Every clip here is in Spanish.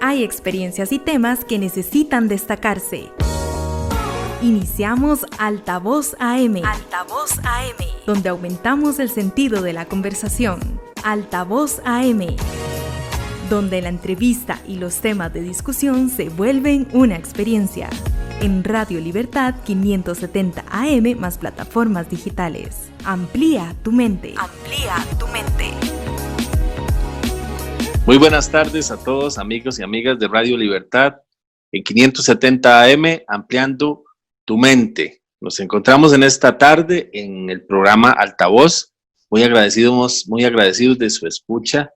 Hay experiencias y temas que necesitan destacarse. Iniciamos Altavoz AM. Altavoz AM. Donde aumentamos el sentido de la conversación. Altavoz AM. Donde la entrevista y los temas de discusión se vuelven una experiencia. En Radio Libertad 570 AM más plataformas digitales. Amplía tu mente. Amplía tu mente. Muy buenas tardes a todos, amigos y amigas de Radio Libertad en 570 AM, ampliando tu mente. Nos encontramos en esta tarde en el programa Altavoz. Muy agradecidos de su escucha,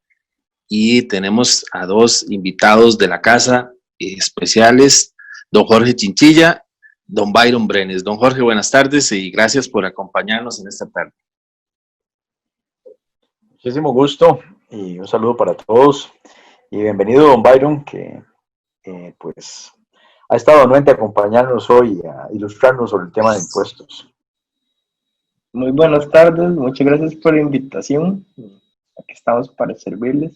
y tenemos a dos invitados de la casa especiales, don Jorge Chinchilla, don Byron Brenes. Don Jorge, buenas tardes y gracias por acompañarnos en esta tarde. Muchísimo gusto y un saludo para todos y bienvenido don Byron, que pues ha estado anuente a acompañarnos hoy a ilustrarnos sobre el tema de impuestos. Muy buenas tardes, muchas gracias por la invitación. Aquí estamos para servirles.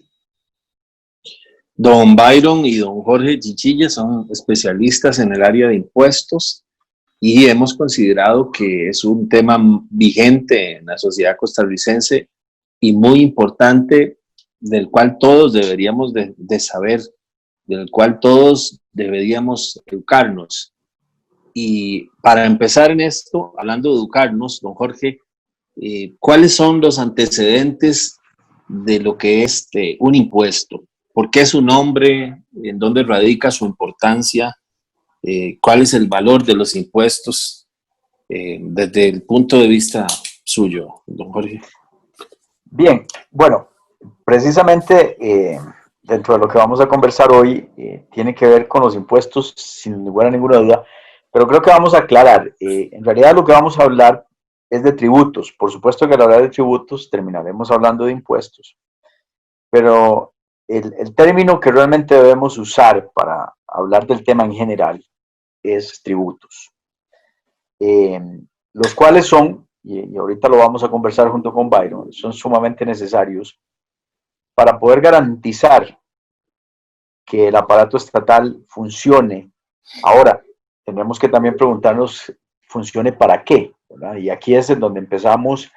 Don Byron y don Jorge Chinchilla son especialistas en el área de impuestos y hemos considerado que es un tema vigente en la sociedad costarricense y muy importante, del cual todos deberíamos de saber, del cual todos deberíamos educarnos. Y para empezar en esto, hablando de educarnos, don Jorge, ¿cuáles son los antecedentes de lo que es un impuesto? ¿Por qué su nombre? ¿En dónde radica su importancia? ¿Cuál es el valor de los impuestos desde el punto de vista suyo, don Jorge? Bien, bueno, precisamente dentro de lo que vamos a conversar hoy tiene que ver con los impuestos sin lugar a ninguna duda, pero creo que vamos a aclarar, en realidad lo que vamos a hablar es de tributos. Por supuesto que al hablar de tributos terminaremos hablando de impuestos, pero el término que realmente debemos usar para hablar del tema en general es tributos, los cuales son, y ahorita lo vamos a conversar junto con Byron, son sumamente necesarios para poder garantizar que el aparato estatal funcione. Ahora, tenemos que también preguntarnos, ¿funcione para qué? ¿Verdad? Y aquí es en donde empezamos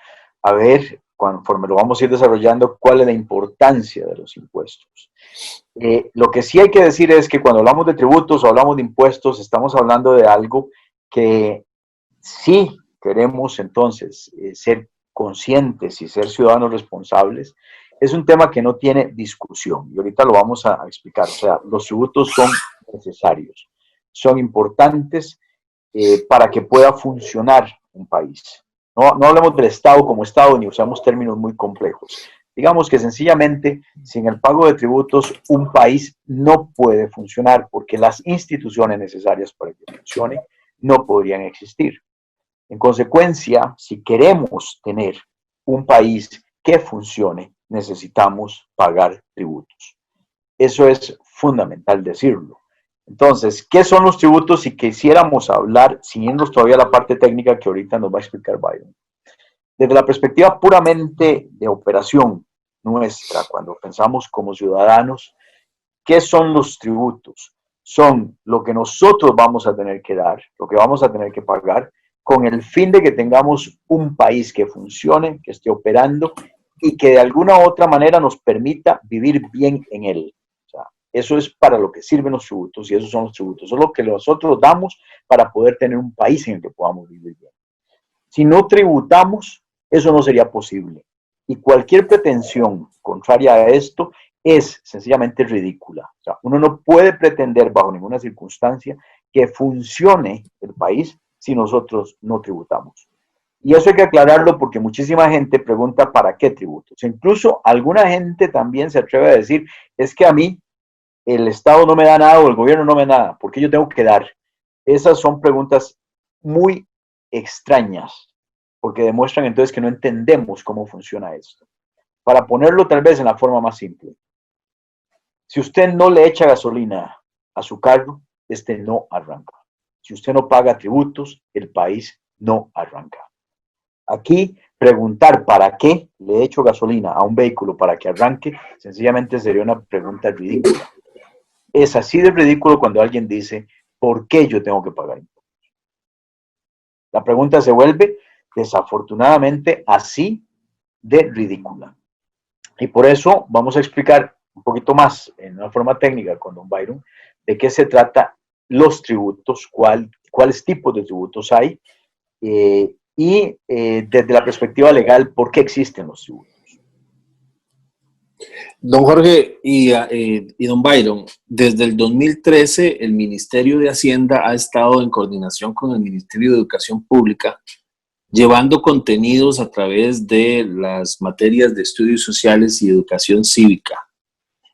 a ver, conforme lo vamos a ir desarrollando, cuál es la importancia de los impuestos. Lo que sí hay que decir es que cuando hablamos de tributos o hablamos de impuestos, estamos hablando de algo que sí queremos entonces ser conscientes y ser ciudadanos responsables. Es un tema que no tiene discusión y ahorita lo vamos a explicar. O sea, los tributos son necesarios, son importantes para que pueda funcionar un país. No hablemos del Estado como Estado ni usamos términos muy complejos. Digamos que sencillamente, sin el pago de tributos, un país no puede funcionar porque las instituciones necesarias para que funcione no podrían existir. En consecuencia, si queremos tener un país que funcione, necesitamos pagar tributos. Eso es fundamental decirlo. Entonces, ¿qué son los tributos? Si quisiéramos hablar, sin irnos todavía a la parte técnica que ahorita nos va a explicar Byron. Desde la perspectiva puramente de operación nuestra, cuando pensamos como ciudadanos, ¿qué son los tributos? Son lo que nosotros vamos a tener que dar, lo que vamos a tener que pagar, con el fin de que tengamos un país que funcione, que esté operando y que de alguna u otra manera nos permita vivir bien en él. O sea, eso es para lo que sirven los tributos y esos son los tributos. Eso es lo que nosotros damos para poder tener un país en el que podamos vivir bien. Si no tributamos, eso no sería posible. Y cualquier pretensión contraria a esto es sencillamente ridícula. O sea, uno no puede pretender bajo ninguna circunstancia que funcione el país si nosotros no tributamos. Y eso hay que aclararlo porque muchísima gente pregunta ¿para qué tributos? Incluso alguna gente también se atreve a decir, es que a mí el Estado no me da nada o el gobierno no me da nada, ¿por qué yo tengo que dar? Esas son preguntas muy extrañas, porque demuestran entonces que no entendemos cómo funciona esto. Para ponerlo tal vez en la forma más simple, si usted no le echa gasolina a su carro, este no arranca. Si usted no paga tributos, el país no arranca. Aquí, preguntar para qué le echo gasolina a un vehículo para que arranque, sencillamente sería una pregunta ridícula. Es así de ridículo cuando alguien dice, ¿por qué yo tengo que pagar impuestos? La pregunta se vuelve, desafortunadamente, así de ridícula. Y por eso vamos a explicar un poquito más, en una forma técnica con don Byron, de qué se trata los tributos, cuáles tipos de tributos hay, desde la perspectiva legal, por qué existen los tributos. Don Jorge y don Byron, desde el 2013 el Ministerio de Hacienda ha estado en coordinación con el Ministerio de Educación Pública, llevando contenidos a través de las materias de estudios sociales y educación cívica.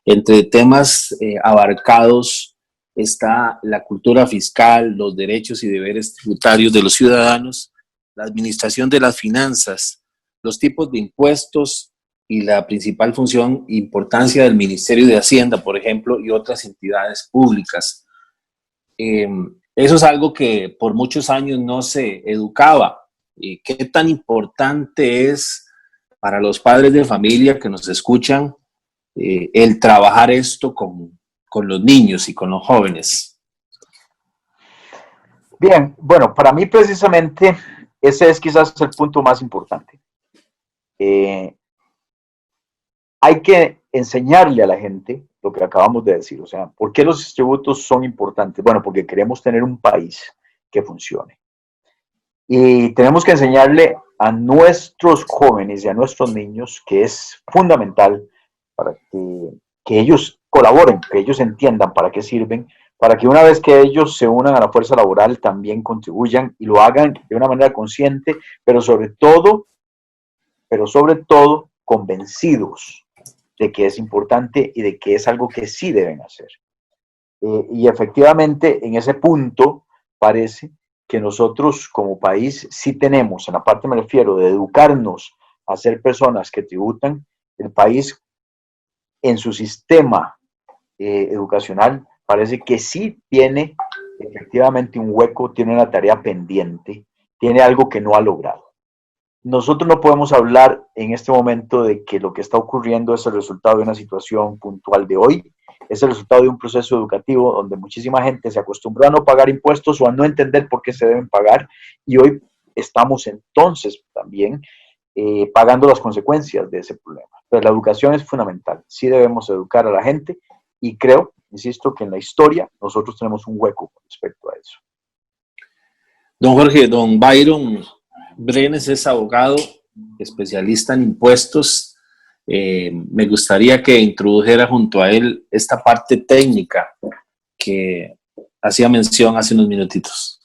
Entre temas abarcados está la cultura fiscal, los derechos y deberes tributarios de los ciudadanos, la administración de las finanzas, los tipos de impuestos y la principal función e importancia del Ministerio de Hacienda, por ejemplo, y otras entidades públicas. Eso es algo que por muchos años no se educaba. ¿Qué tan importante es para los padres de familia que nos escuchan el trabajar esto con los niños y con los jóvenes? Bien, bueno, para mí precisamente ese es quizás el punto más importante. Hay que enseñarle a la gente lo que acabamos de decir, o sea, ¿por qué los tributos son importantes? Bueno, porque queremos tener un país que funcione. Y tenemos que enseñarle a nuestros jóvenes y a nuestros niños que es fundamental para que ellos colaboren, que ellos entiendan para qué sirven, para que una vez que ellos se unan a la fuerza laboral también contribuyan y lo hagan de una manera consciente, pero sobre todo convencidos de que es importante y de que es algo que sí deben hacer. Y efectivamente, en ese punto, parece que nosotros como país sí tenemos, en la parte me refiero de educarnos a ser personas que tributan, el país en su sistema educacional parece que sí tiene efectivamente un hueco, tiene una tarea pendiente, tiene algo que no ha logrado. Nosotros no podemos hablar en este momento de que lo que está ocurriendo es el resultado de una situación puntual de hoy, es el resultado de un proceso educativo donde muchísima gente se acostumbró a no pagar impuestos o a no entender por qué se deben pagar y hoy estamos entonces también pagando las consecuencias de ese problema. Pero la educación es fundamental, sí debemos educar a la gente y creo, insisto, que en la historia nosotros tenemos un hueco con respecto a eso. Don Jorge, don Byron Brenes es abogado, especialista en impuestos. Me gustaría que introdujera junto a él esta parte técnica que hacía mención hace unos minutitos.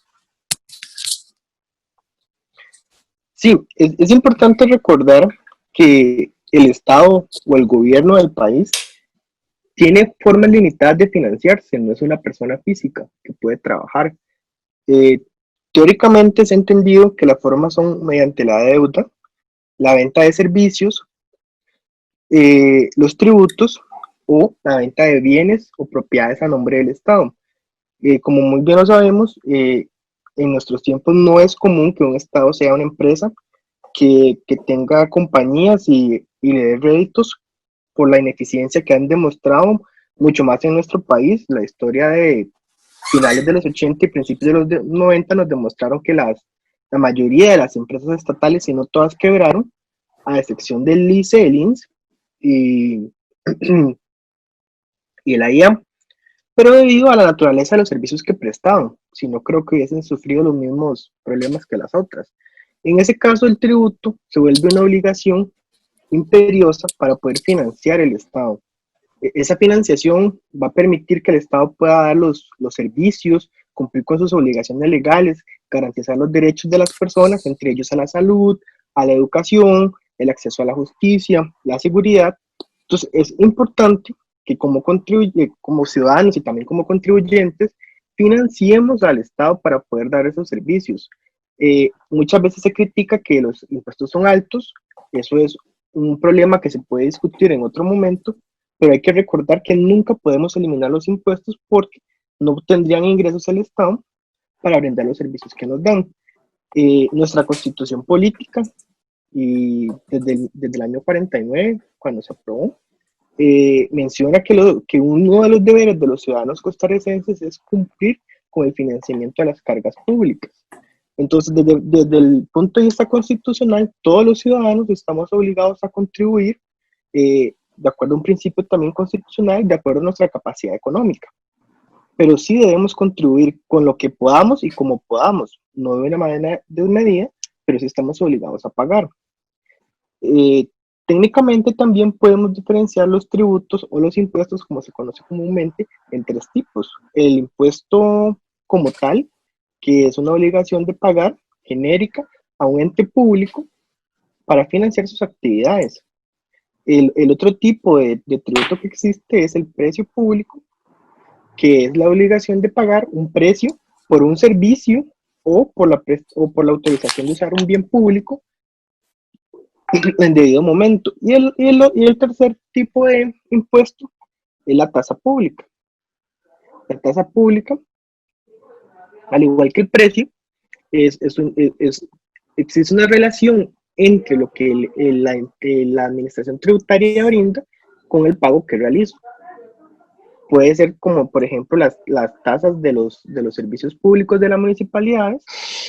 Sí, es importante recordar que el Estado o el gobierno del país tiene formas limitadas de financiarse, no es una persona física que puede trabajar. Teóricamente se ha entendido que las formas son mediante la deuda, la venta de servicios, los tributos o la venta de bienes o propiedades a nombre del Estado. Como muy bien lo sabemos, en nuestros tiempos no es común que un Estado sea una empresa que tenga compañías y le dé réditos por la ineficiencia que han demostrado, mucho más en nuestro país. La historia de finales de los 80 y principios de los 90 nos demostraron que la mayoría de las empresas estatales, si no todas, quebraron, a excepción del ICE, el INS y el AIA, pero debido a la naturaleza de los servicios que prestaban, si no creo que hubiesen sufrido los mismos problemas que las otras. En ese caso, el tributo se vuelve una obligación imperiosa para poder financiar el Estado. Esa financiación va a permitir que el Estado pueda dar los servicios, cumplir con sus obligaciones legales, garantizar los derechos de las personas, entre ellos a la salud, a la educación, el acceso a la justicia, la seguridad. Entonces es importante que como ciudadanos y también como contribuyentes financiemos al Estado para poder dar esos servicios. Muchas veces se critica que los impuestos son altos, eso es un problema que se puede discutir en otro momento, pero hay que recordar que nunca podemos eliminar los impuestos porque no tendrían ingresos al Estado para brindar los servicios que nos dan. Nuestra constitución política, y desde el año 49, cuando se aprobó, menciona que uno de los deberes de los ciudadanos costarricenses es cumplir con el financiamiento de las cargas públicas. Entonces, desde el punto de vista constitucional, todos los ciudadanos estamos obligados a contribuir de acuerdo a un principio también constitucional, de acuerdo a nuestra capacidad económica. Pero sí debemos contribuir con lo que podamos y como podamos, no de una manera desmedida, pero sí estamos obligados a pagar. Técnicamente también podemos diferenciar los tributos o los impuestos, como se conoce comúnmente, en tres tipos. El impuesto como tal, que es una obligación de pagar genérica a un ente público para financiar sus actividades. El otro tipo de tributo que existe es el precio público, que es la obligación de pagar un precio por un servicio o por la autorización de usar un bien público en debido momento. Y el tercer tipo de impuesto es la tasa pública. La tasa pública, al igual que el precio, existe una relación entre lo que la administración tributaria brinda con el pago que realiza. Puede ser como, por ejemplo, las tasas de los servicios públicos de las municipalidades,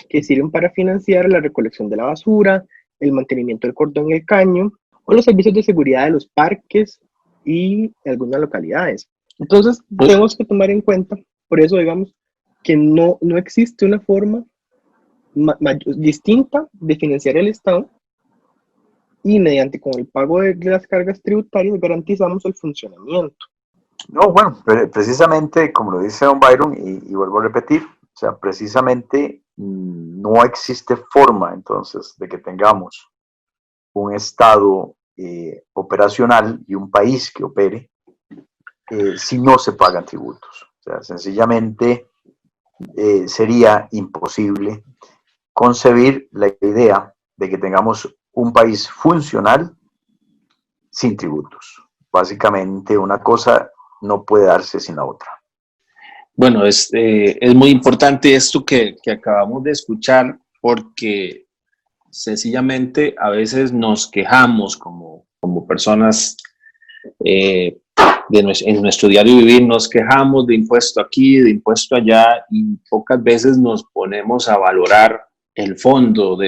que sirven para financiar la recolección de la basura, el mantenimiento del cordón y el caño, o los servicios de seguridad de los parques y algunas localidades. Entonces, tenemos que tomar en cuenta, por eso digamos, que no existe una forma distinta de financiar el Estado, y mediante con el pago de las cargas tributarias garantizamos el funcionamiento. No, bueno, precisamente como lo dice don Byron, y vuelvo a repetir, o sea, precisamente no existe forma entonces de que tengamos un Estado operacional y un país que opere si no se pagan tributos. O sea, sencillamente sería imposible concebir la idea de que tengamos un país funcional sin tributos. Básicamente una cosa no puede darse sin la otra. Bueno, es muy importante esto que acabamos de escuchar, porque sencillamente a veces nos quejamos como personas en nuestro diario vivir, nos quejamos de impuesto aquí, de impuesto allá, y pocas veces nos ponemos a valorar el fondo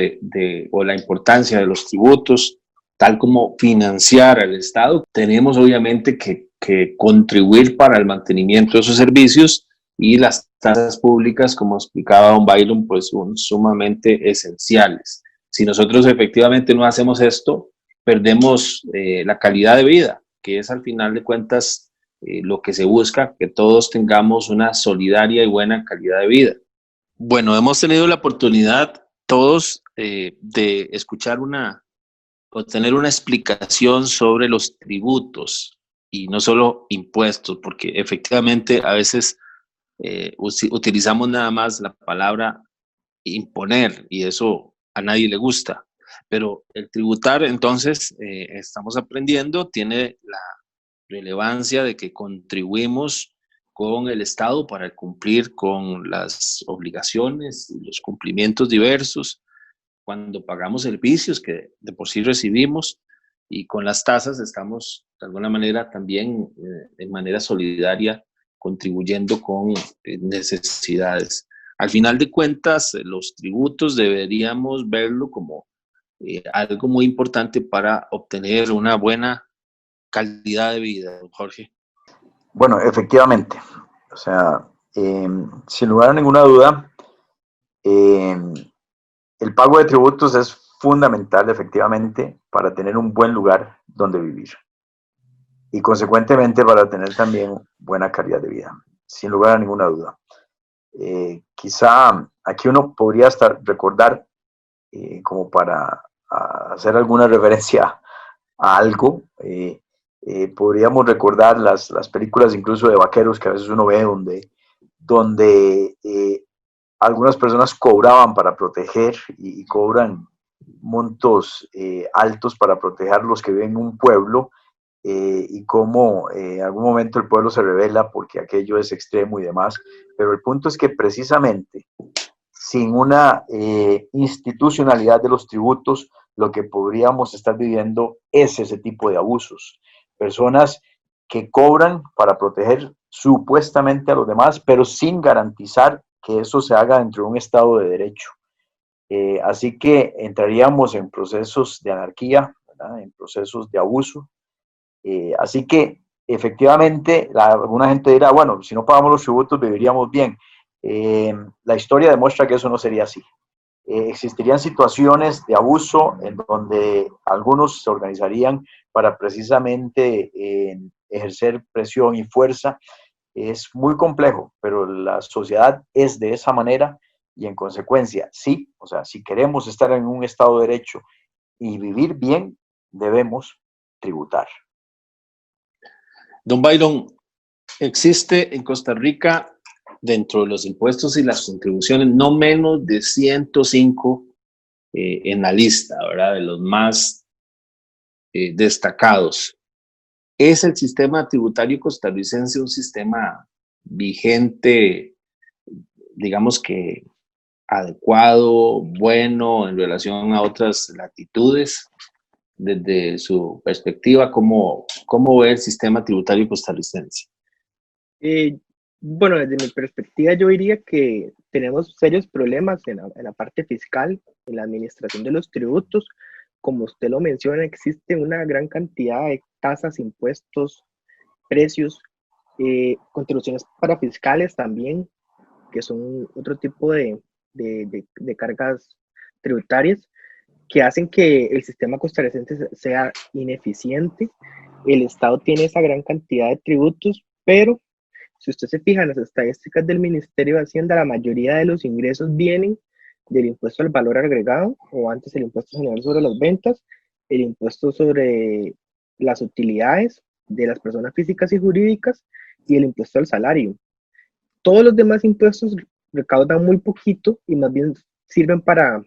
o la importancia de los tributos, tal como financiar al Estado. Tenemos obviamente que contribuir para el mantenimiento de esos servicios, y las tasas públicas, como explicaba don Byron, pues son sumamente esenciales. Si nosotros efectivamente no hacemos esto, perdemos la calidad de vida, que es al final de cuentas lo que se busca, que todos tengamos una solidaria y buena calidad de vida. Bueno, hemos tenido la oportunidad todos de escuchar o tener una explicación sobre los tributos, y no solo impuestos, porque efectivamente a veces utilizamos nada más la palabra imponer, y eso a nadie le gusta. Pero el tributar, entonces, estamos aprendiendo, tiene la relevancia de que contribuimos con el Estado para cumplir con las obligaciones y los cumplimientos diversos, cuando pagamos servicios que de por sí recibimos, y con las tasas estamos de alguna manera también de manera solidaria contribuyendo con necesidades. Al final de cuentas, los tributos deberíamos verlo como algo muy importante para obtener una buena calidad de vida, Jorge. Bueno, efectivamente, o sea, sin lugar a ninguna duda, el pago de tributos es fundamental, efectivamente, para tener un buen lugar donde vivir y, consecuentemente, para tener también buena calidad de vida, sin lugar a ninguna duda. Quizá aquí uno podría recordar, como para hacer alguna referencia a algo, podríamos recordar las películas incluso de vaqueros que a veces uno ve donde algunas personas cobraban para proteger y cobran montos altos para proteger a los que viven en un pueblo, y cómo en algún momento el pueblo se rebela porque aquello es extremo y demás. Pero el punto es que precisamente sin una institucionalidad de los tributos, lo que podríamos estar viviendo es ese tipo de abusos. Personas que cobran para proteger supuestamente a los demás, pero sin garantizar que eso se haga dentro de un Estado de Derecho. Así que entraríamos en procesos de anarquía, ¿verdad? En procesos de abuso. Así que efectivamente alguna gente dirá, bueno, si no pagamos los tributos viviríamos bien. La historia demuestra que eso no sería así. Existirían situaciones de abuso en donde algunos se organizarían para precisamente ejercer presión y fuerza. Es muy complejo, pero la sociedad es de esa manera y en consecuencia, sí, o sea, si queremos estar en un Estado de Derecho y vivir bien, debemos tributar. Don Byron, existe en Costa Rica, dentro de los impuestos y las contribuciones, no menos de 105 en la lista, ¿verdad? De los más destacados. ¿Es el sistema tributario costarricense un sistema vigente, digamos que adecuado, bueno, en relación a otras latitudes? Desde su perspectiva, ¿cómo ve el sistema tributario costarricense? Bueno, desde mi perspectiva yo diría que tenemos serios problemas en la parte fiscal, en la administración de los tributos. Como usted lo menciona, existe una gran cantidad de tasas, impuestos, precios, contribuciones parafiscales también, que son otro tipo de cargas tributarias que hacen que el sistema costarricense sea ineficiente. El Estado tiene esa gran cantidad de tributos, pero si usted se fija en las estadísticas del Ministerio de Hacienda, la mayoría de los ingresos vienen del impuesto al valor agregado, o antes el impuesto general sobre las ventas, el impuesto sobre las utilidades de las personas físicas y jurídicas y el impuesto al salario. Todos los demás impuestos recaudan muy poquito y más bien sirven para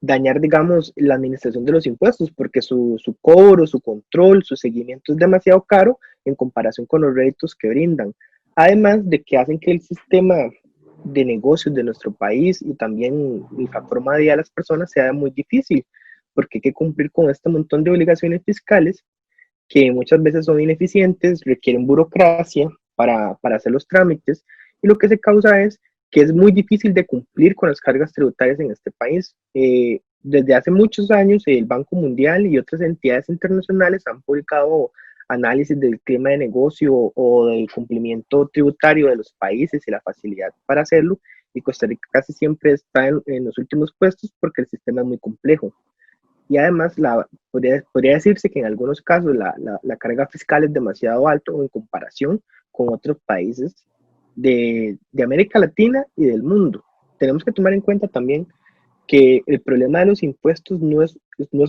dañar, digamos, la administración de los impuestos, porque su cobro, su control, su seguimiento es demasiado caro en comparación con los réditos que brindan. Además de que hacen que el sistema de negocios de nuestro país y también la forma de vida de las personas sea muy difícil, porque hay que cumplir con este montón de obligaciones fiscales que muchas veces son ineficientes, requieren burocracia para hacer los trámites, y lo que se causa es que es muy difícil de cumplir con las cargas tributarias en este país. Desde hace muchos años, el Banco Mundial y otras entidades internacionales han publicado análisis del clima de negocio o del cumplimiento tributario de los países y la facilidad para hacerlo, y Costa Rica casi siempre está en los últimos puestos porque el sistema es muy complejo. Y además, podría decirse que en algunos casos la carga fiscal es demasiado alta en comparación con otros países de América Latina y del mundo. Tenemos que tomar en cuenta también que el problema de los impuestos no es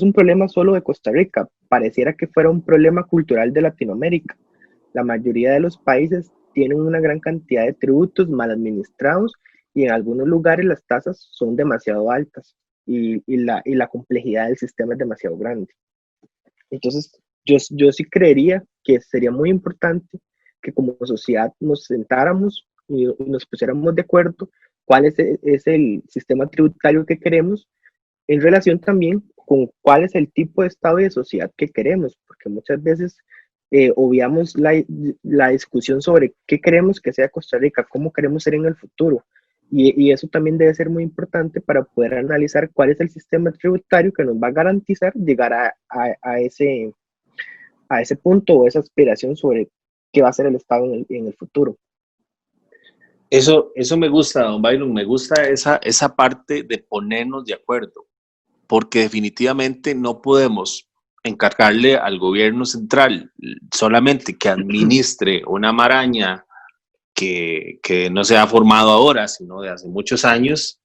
un problema solo de Costa Rica, pareciera que fuera un problema cultural de Latinoamérica. La mayoría de los países tienen una gran cantidad de tributos mal administrados y en algunos lugares las tasas son demasiado altas y la complejidad del sistema es demasiado grande. Entonces, yo sí creería que sería muy importante que como sociedad nos sentáramos y nos pusiéramos de acuerdo cuál es el sistema tributario que queremos en relación también con cuál es el tipo de Estado y de sociedad que queremos, porque muchas veces obviamos la discusión sobre qué queremos que sea Costa Rica, cómo queremos ser en el futuro, y eso también debe ser muy importante para poder analizar cuál es el sistema tributario que nos va a garantizar llegar a ese punto o esa aspiración sobre qué va a ser el Estado en el futuro. Eso me gusta, don Byron, me gusta esa parte de ponernos de acuerdo, porque definitivamente no podemos encargarle al gobierno central solamente que administre una maraña que no se ha formado ahora, sino de hace muchos años,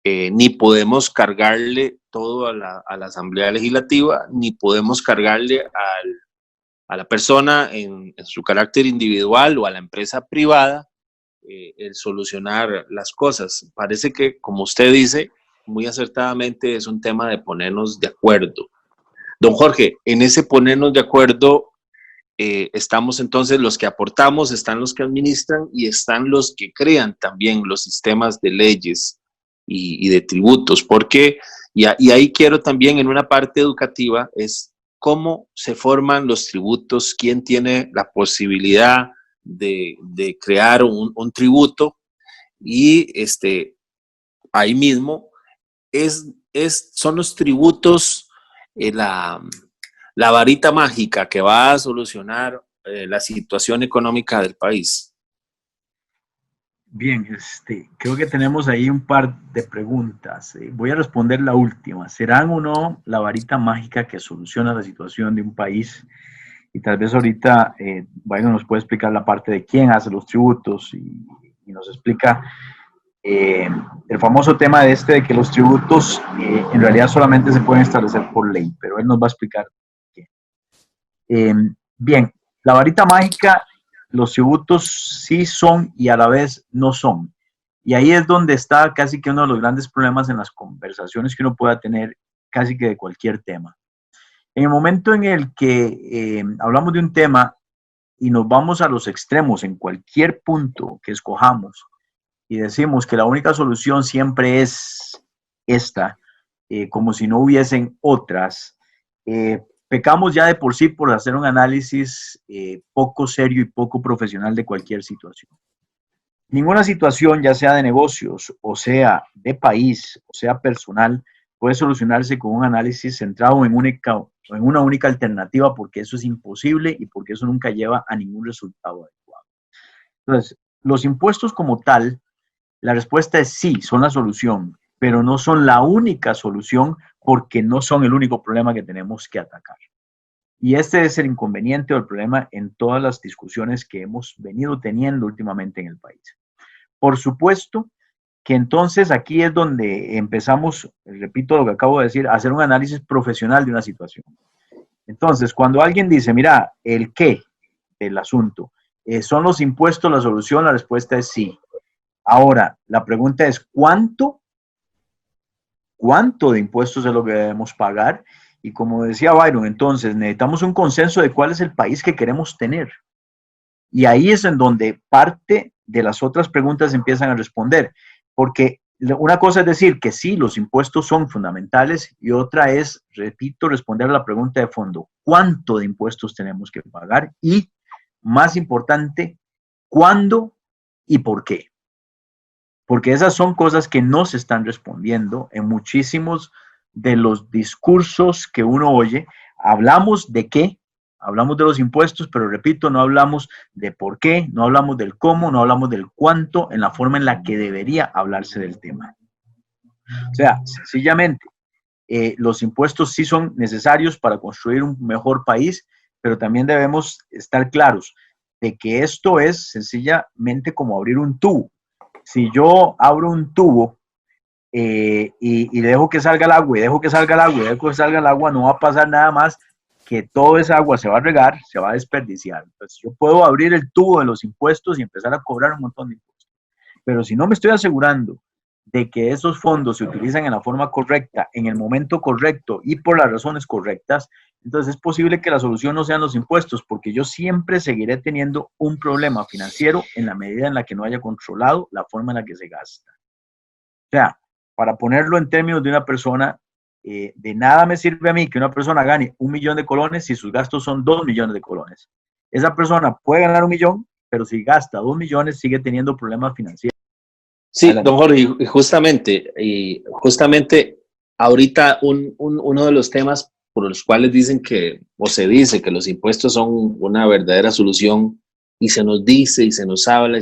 ni podemos cargarle todo a la Asamblea Legislativa, ni podemos cargarle a la persona en su carácter individual o a la empresa privada el solucionar las cosas. Parece que, como usted dice, muy acertadamente es un tema de ponernos de acuerdo. Don Jorge, en ese ponernos de acuerdo estamos entonces los que aportamos, están los que administran y están los que crean también los sistemas de leyes y de tributos, porque, y ahí quiero también en una parte educativa, es cómo se forman los tributos, quién tiene la posibilidad de crear un tributo y ahí mismo son los tributos la varita mágica que va a solucionar la situación económica del país. Bien, creo que tenemos ahí un par de preguntas. Voy a responder la última. ¿Serán o no la varita mágica que soluciona la situación de un país? Y tal vez ahorita Byron nos puede explicar la parte de quién hace los tributos y nos explica el famoso tema de que los tributos en realidad solamente se pueden establecer por ley, pero él nos va a explicar qué. Bien, la varita mágica, los tributos sí son y a la vez no son. Y ahí es donde está casi que uno de los grandes problemas en las conversaciones que uno pueda tener casi que de cualquier tema. En el momento en el que hablamos de un tema y nos vamos a los extremos en cualquier punto que escojamos y decimos que la única solución siempre es esta, como si no hubiesen otras, pecamos ya de por sí por hacer un análisis poco serio y poco profesional de cualquier situación. Ninguna situación, ya sea de negocios, o sea de país, o sea personal, puede solucionarse con un análisis centrado en una única alternativa, porque eso es imposible y porque eso nunca lleva a ningún resultado adecuado. Entonces, los impuestos como tal, la respuesta es sí, son la solución, pero no son la única solución porque no son el único problema que tenemos que atacar. Y este es el inconveniente o el problema en todas las discusiones que hemos venido teniendo últimamente en el país. Por supuesto que entonces aquí es donde empezamos, repito lo que acabo de decir, a hacer un análisis profesional de una situación. Entonces, cuando alguien dice, mira, el qué del asunto, ¿son los impuestos la solución? La respuesta es sí. Ahora, la pregunta es, ¿cuánto de impuestos es lo que debemos pagar? Y como decía Byron, entonces necesitamos un consenso de cuál es el país que queremos tener. Y ahí es en donde parte de las otras preguntas empiezan a responder. Porque una cosa es decir que sí, los impuestos son fundamentales y otra es, repito, responder a la pregunta de fondo, ¿cuánto de impuestos tenemos que pagar? Y, más importante, ¿cuándo y por qué? Porque esas son cosas que no se están respondiendo en muchísimos de los discursos que uno oye. Hablamos de qué, hablamos de los impuestos, pero repito, no hablamos de por qué, no hablamos del cómo, no hablamos del cuánto, en la forma en la que debería hablarse del tema. O sea, sencillamente, los impuestos sí son necesarios para construir un mejor país, pero también debemos estar claros de que esto es sencillamente como abrir un tubo. Si yo abro un tubo y dejo que salga el agua, y dejo que salga el agua, y dejo que salga el agua, no va a pasar nada más que toda esa agua se va a regar, se va a desperdiciar. Entonces yo puedo abrir el tubo de los impuestos y empezar a cobrar un montón de impuestos. Pero si no me estoy asegurando de que esos fondos se utilizan en la forma correcta, en el momento correcto y por las razones correctas, entonces es posible que la solución no sean los impuestos, porque yo siempre seguiré teniendo un problema financiero en la medida en la que no haya controlado la forma en la que se gasta. O sea, para ponerlo en términos de una persona, de nada me sirve a mí que una persona gane 1 millón de colones si sus gastos son 2 millones de colones. Esa persona puede ganar 1 millón, pero si gasta 2 millones sigue teniendo problemas financieros. Sí, don Jorge, y justamente ahorita uno de los temas por los cuales dicen que, o se dice que los impuestos son una verdadera solución, y se nos dice y se nos habla,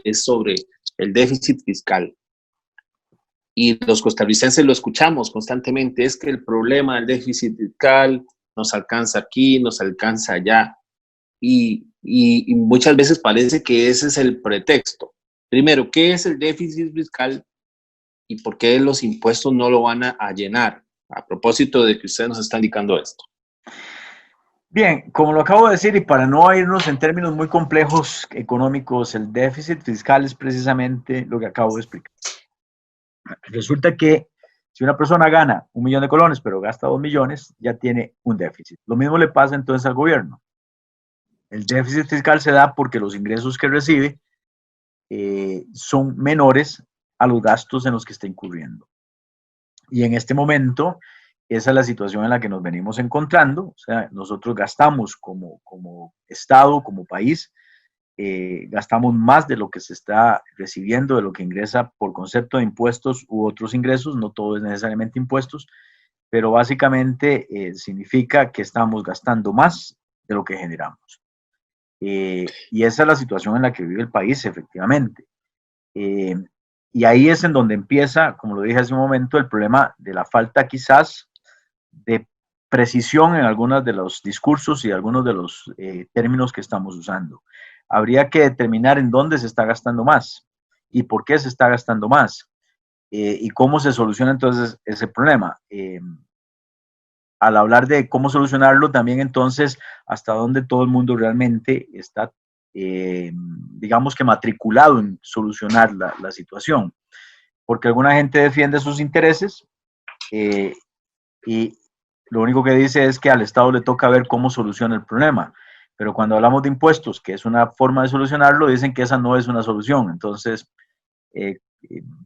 es sobre el déficit fiscal. Y los costarricenses lo escuchamos constantemente, es que el problema del déficit fiscal nos alcanza aquí, nos alcanza allá, y muchas veces parece que ese es el pretexto. Primero, ¿qué es el déficit fiscal y por qué los impuestos no lo van a llenar? A propósito de que usted nos está indicando esto. Bien, como lo acabo de decir, y para no irnos en términos muy complejos económicos, el déficit fiscal es precisamente lo que acabo de explicar. Resulta que si una persona gana 1 millón de colones, pero gasta 2 millones, ya tiene un déficit. Lo mismo le pasa entonces al gobierno. El déficit fiscal se da porque los ingresos que recibe son menores a los gastos en los que está incurriendo. Y en este momento, esa es la situación en la que nos venimos encontrando. O sea, nosotros gastamos como Estado, como país, gastamos más de lo que se está recibiendo, de lo que ingresa por concepto de impuestos u otros ingresos, no todo es necesariamente impuestos, pero básicamente significa que estamos gastando más de lo que generamos. Y esa es la situación en la que vive el país, efectivamente. Y ahí es en donde empieza, como lo dije hace un momento, el problema de la falta quizás de precisión en algunos de los discursos y algunos de los términos que estamos usando. Habría que determinar en dónde se está gastando más y por qué se está gastando más y cómo se soluciona entonces ese problema. Al hablar de cómo solucionarlo, también entonces hasta dónde todo el mundo realmente está, digamos que matriculado en solucionar la situación. Porque alguna gente defiende sus intereses y lo único que dice es que al Estado le toca ver cómo soluciona el problema. Pero cuando hablamos de impuestos, que es una forma de solucionarlo, dicen que esa no es una solución. Entonces,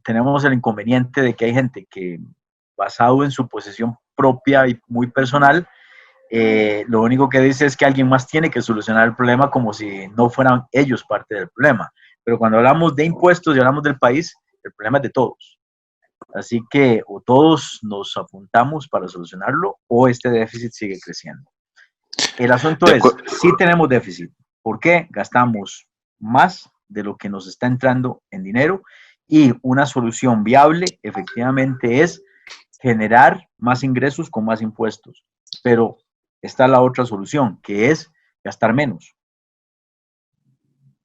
tenemos el inconveniente de que hay gente que, basado en su posesión propia y muy personal, lo único que dice es que alguien más tiene que solucionar el problema como si no fueran ellos parte del problema. Pero cuando hablamos de impuestos y hablamos del país, el problema es de todos. Así que o todos nos apuntamos para solucionarlo o este déficit sigue creciendo. El asunto es, sí tenemos déficit. ¿Por qué? Gastamos más de lo que nos está entrando en dinero y una solución viable efectivamente es generar más ingresos con más impuestos. Pero está la otra solución, que es gastar menos.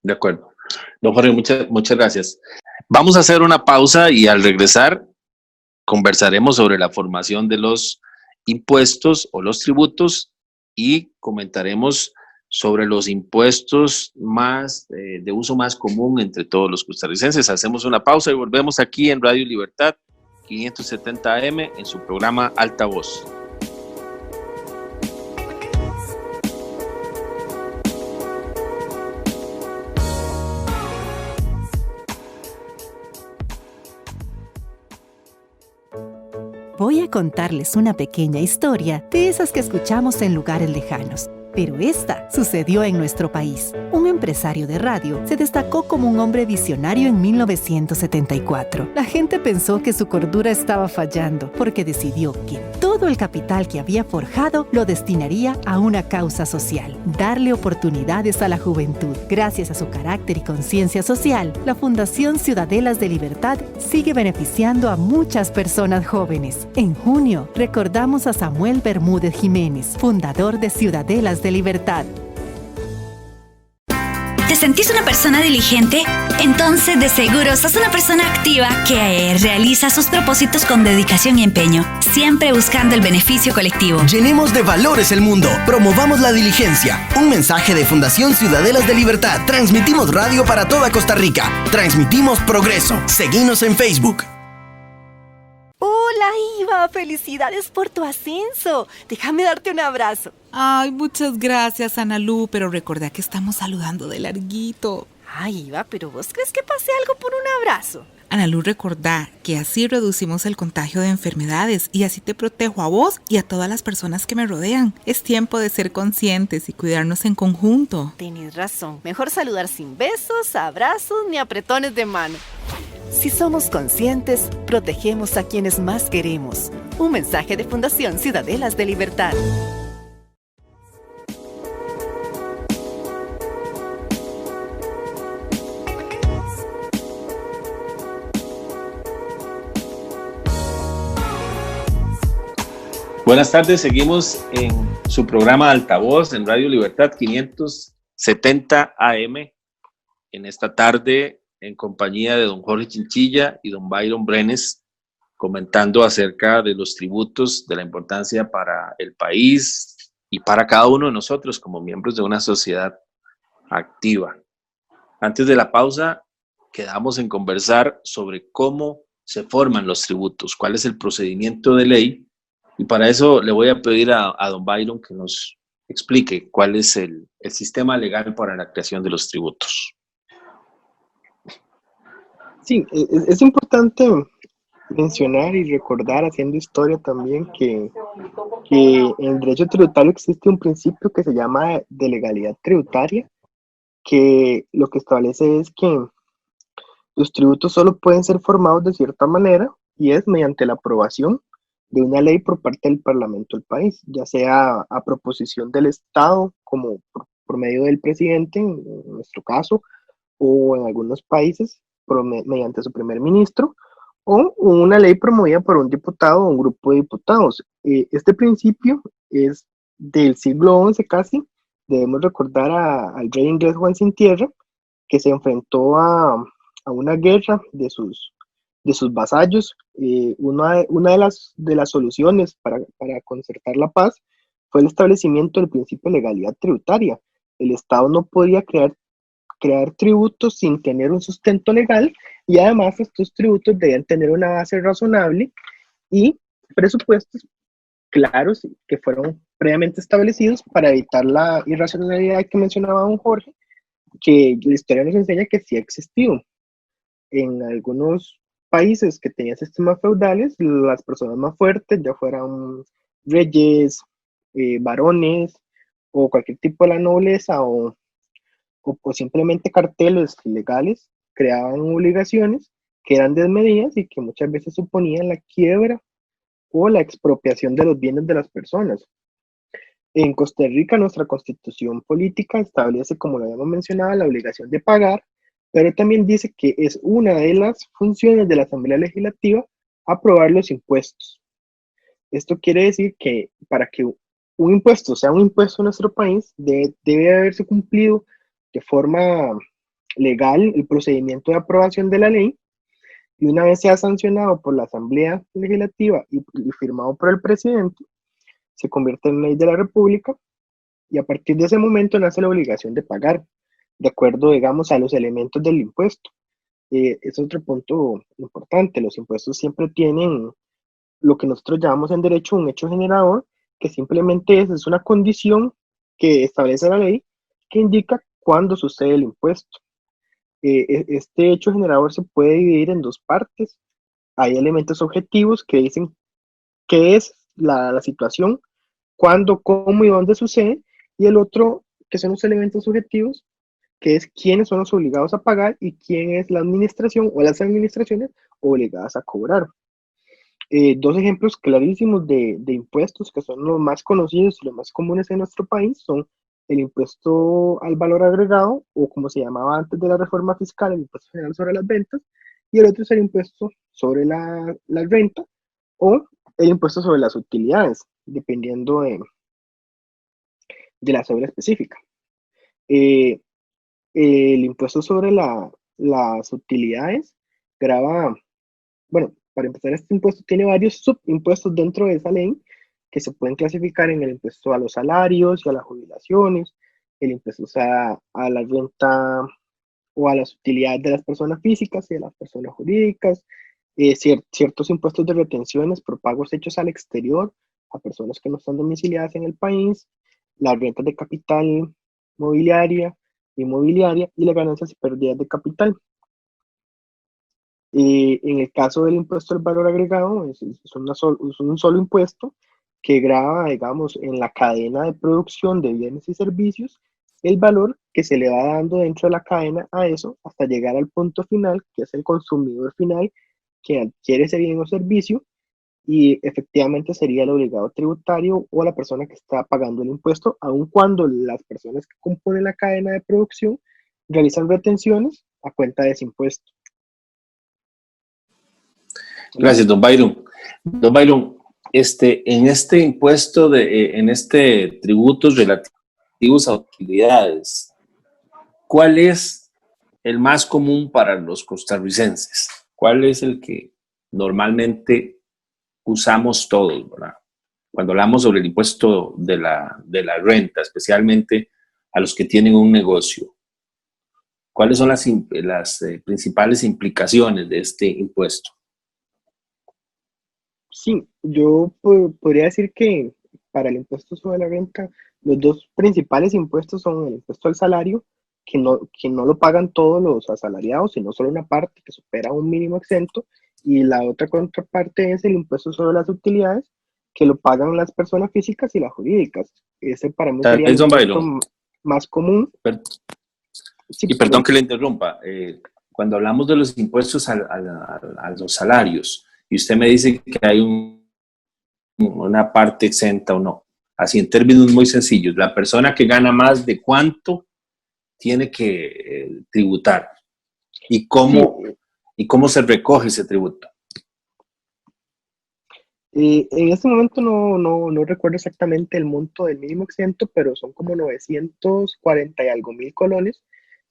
De acuerdo. Don Jorge, muchas gracias. Vamos a hacer una pausa y al regresar conversaremos sobre la formación de los impuestos o los tributos y comentaremos sobre los impuestos más de uso más común entre todos los costarricenses. Hacemos una pausa y volvemos aquí en Radio Libertad 570 AM en su programa Altavoz. Voy a contarles una pequeña historia de esas que escuchamos en lugares lejanos. Pero esta sucedió en nuestro país. Un empresario de radio se destacó como un hombre visionario en 1974. La gente pensó que su cordura estaba fallando porque decidió que todo el capital que había forjado lo destinaría a una causa social, darle oportunidades a la juventud. Gracias a su carácter y conciencia social, la Fundación Ciudadelas de Libertad sigue beneficiando a muchas personas jóvenes. En junio, recordamos a Samuel Bermúdez Jiménez, fundador de Ciudadelas de Libertad. ¿Te sentís una persona diligente? Entonces, de seguro, sos una persona activa que realiza sus propósitos con dedicación y empeño, siempre buscando el beneficio colectivo. Llenemos de valores el mundo. Promovamos la diligencia. Un mensaje de Fundación Ciudadelas de Libertad. Transmitimos radio para toda Costa Rica. Transmitimos progreso. Seguinos en Facebook. Hola, Iva. Felicidades por tu ascenso. Déjame darte un abrazo. Ay, muchas gracias, Analu, pero recordá que estamos saludando de larguito. Ay, Iva, pero ¿vos crees que pase algo por un abrazo? Analu, recordá que así reducimos el contagio de enfermedades y así te protejo a vos y a todas las personas que me rodean. Es tiempo de ser conscientes y cuidarnos en conjunto. Tenés razón. Mejor saludar sin besos, abrazos ni apretones de mano. Si somos conscientes, protegemos a quienes más queremos. Un mensaje de Fundación Ciudadelas de Libertad. Buenas tardes, seguimos en su programa Altavoz en Radio Libertad 570 AM en esta tarde en compañía de don Jorge Chinchilla y don Byron Brenes, comentando acerca de los tributos, de la importancia para el país y para cada uno de nosotros como miembros de una sociedad activa. Antes de la pausa, quedamos en conversar sobre cómo se forman los tributos, cuál es el procedimiento de ley, y para eso le voy a pedir a don Byron que nos explique cuál es el sistema legal para la creación de los tributos. Sí, es importante mencionar y recordar, haciendo historia también, que en el derecho tributario existe un principio que se llama de legalidad tributaria, que lo que establece es que los tributos solo pueden ser formados de cierta manera y es mediante la aprobación de una ley por parte del Parlamento del país, ya sea a proposición del Estado, como por medio del presidente, en nuestro caso, o en algunos países mediante su primer ministro, o una ley promovida por un diputado o un grupo de diputados. Este principio es del siglo XI casi. Debemos recordar al rey inglés Juan Sin Tierra, que se enfrentó a una guerra de sus vasallos. Una de las soluciones para concertar la paz fue el establecimiento del principio de legalidad tributaria. El Estado no podía crear tributos sin tener un sustento legal, y además estos tributos debían tener una base razonable y presupuestos claros que fueron previamente establecidos para evitar la irracionalidad que mencionaba don Jorge, que la historia nos enseña que sí ha existido. En algunos países que tenían sistemas feudales, las personas más fuertes, ya fueran reyes, varones o cualquier tipo de la nobleza o simplemente carteles legales, creaban obligaciones que eran desmedidas y que muchas veces suponían la quiebra o la expropiación de los bienes de las personas. En Costa Rica, nuestra constitución política establece, como lo habíamos mencionado, la obligación de pagar, pero también dice que es una de las funciones de la Asamblea Legislativa aprobar los impuestos. Esto quiere decir que para que un impuesto sea un impuesto en nuestro país, debe haberse cumplido de forma legal el procedimiento de aprobación de la ley, y una vez sea sancionado por la Asamblea Legislativa y firmado por el presidente, se convierte en ley de la República, y a partir de ese momento nace la obligación de pagar, de acuerdo, digamos, a los elementos del impuesto. Es otro punto importante. Los impuestos siempre tienen lo que nosotros llamamos en derecho un hecho generador, que simplemente es una condición que establece la ley que indica cuándo sucede el impuesto. Este hecho generador se puede dividir en dos partes. Hay elementos objetivos que dicen qué es la situación, cuándo, cómo y dónde sucede, y el otro, que son los elementos subjetivos, que es quiénes son los obligados a pagar y quién es la administración o las administraciones obligadas a cobrar. Dos ejemplos clarísimos de impuestos que son los más conocidos y los más comunes en nuestro país son el impuesto al valor agregado, o como se llamaba antes de la reforma fiscal, el impuesto general sobre las ventas, y el otro es el impuesto sobre la renta o el impuesto sobre las utilidades, dependiendo de la cédula específica. El impuesto sobre las utilidades grava, bueno, para empezar, este impuesto tiene varios subimpuestos dentro de esa ley que se pueden clasificar en el impuesto a los salarios y a las jubilaciones, el impuesto a la renta o a las utilidades de las personas físicas y de las personas jurídicas, ciertos impuestos de retenciones por pagos hechos al exterior a personas que no están domiciliadas en el país, las rentas de capital mobiliaria, inmobiliaria y las ganancias y pérdidas de capital. En el caso del impuesto al valor agregado, es un solo impuesto que grava, digamos, en la cadena de producción de bienes y servicios el valor que se le va dando dentro de la cadena a eso hasta llegar al punto final, que es el consumidor final que adquiere ese bien o servicio, y efectivamente sería el obligado tributario o la persona que está pagando el impuesto, aun cuando las personas que componen la cadena de producción realizan retenciones a cuenta de ese impuesto. Gracias, don Byron. Don Byron, en este impuesto, en este tributos relativos a utilidades, ¿cuál es el más común para los costarricenses? ¿Cuál es el que normalmente usamos todos, ¿verdad? Cuando hablamos sobre el impuesto de la renta, especialmente a los que tienen un negocio, ¿cuáles son las principales implicaciones de este impuesto? Sí, yo podría decir que para el impuesto sobre la renta, los dos principales impuestos son el impuesto al salario, que no lo pagan todos los asalariados, sino solo una parte que supera un mínimo exento, Y la otra contraparte es el impuesto sobre las utilidades, que lo pagan las personas físicas y las jurídicas. Ese para mí Tal sería el vez, don impuesto Byron, más común. Sí, y perdón que le interrumpa, cuando hablamos de los impuestos a los salarios, y usted me dice que hay una parte exenta o no, así en términos muy sencillos, la persona que gana más de cuánto tiene que tributar y cómo se recoge ese tributo. En este momento no recuerdo exactamente el monto del mínimo exento, pero son como 940 y algo mil colones.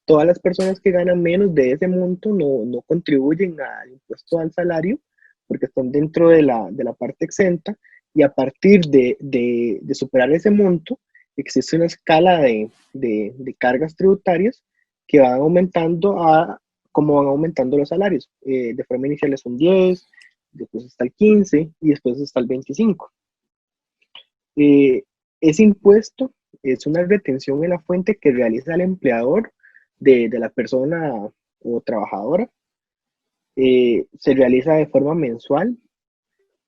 Todas las personas que ganan menos de ese monto no contribuyen al impuesto al salario porque están dentro de la parte exenta, y a partir de superar ese monto existe una escala de cargas tributarias que van aumentando como van aumentando los salarios. De forma inicial es un 10, después está el 15 y después está el 25. Ese impuesto es una retención en la fuente que realiza el empleador de la persona o trabajadora. Se realiza de forma mensual.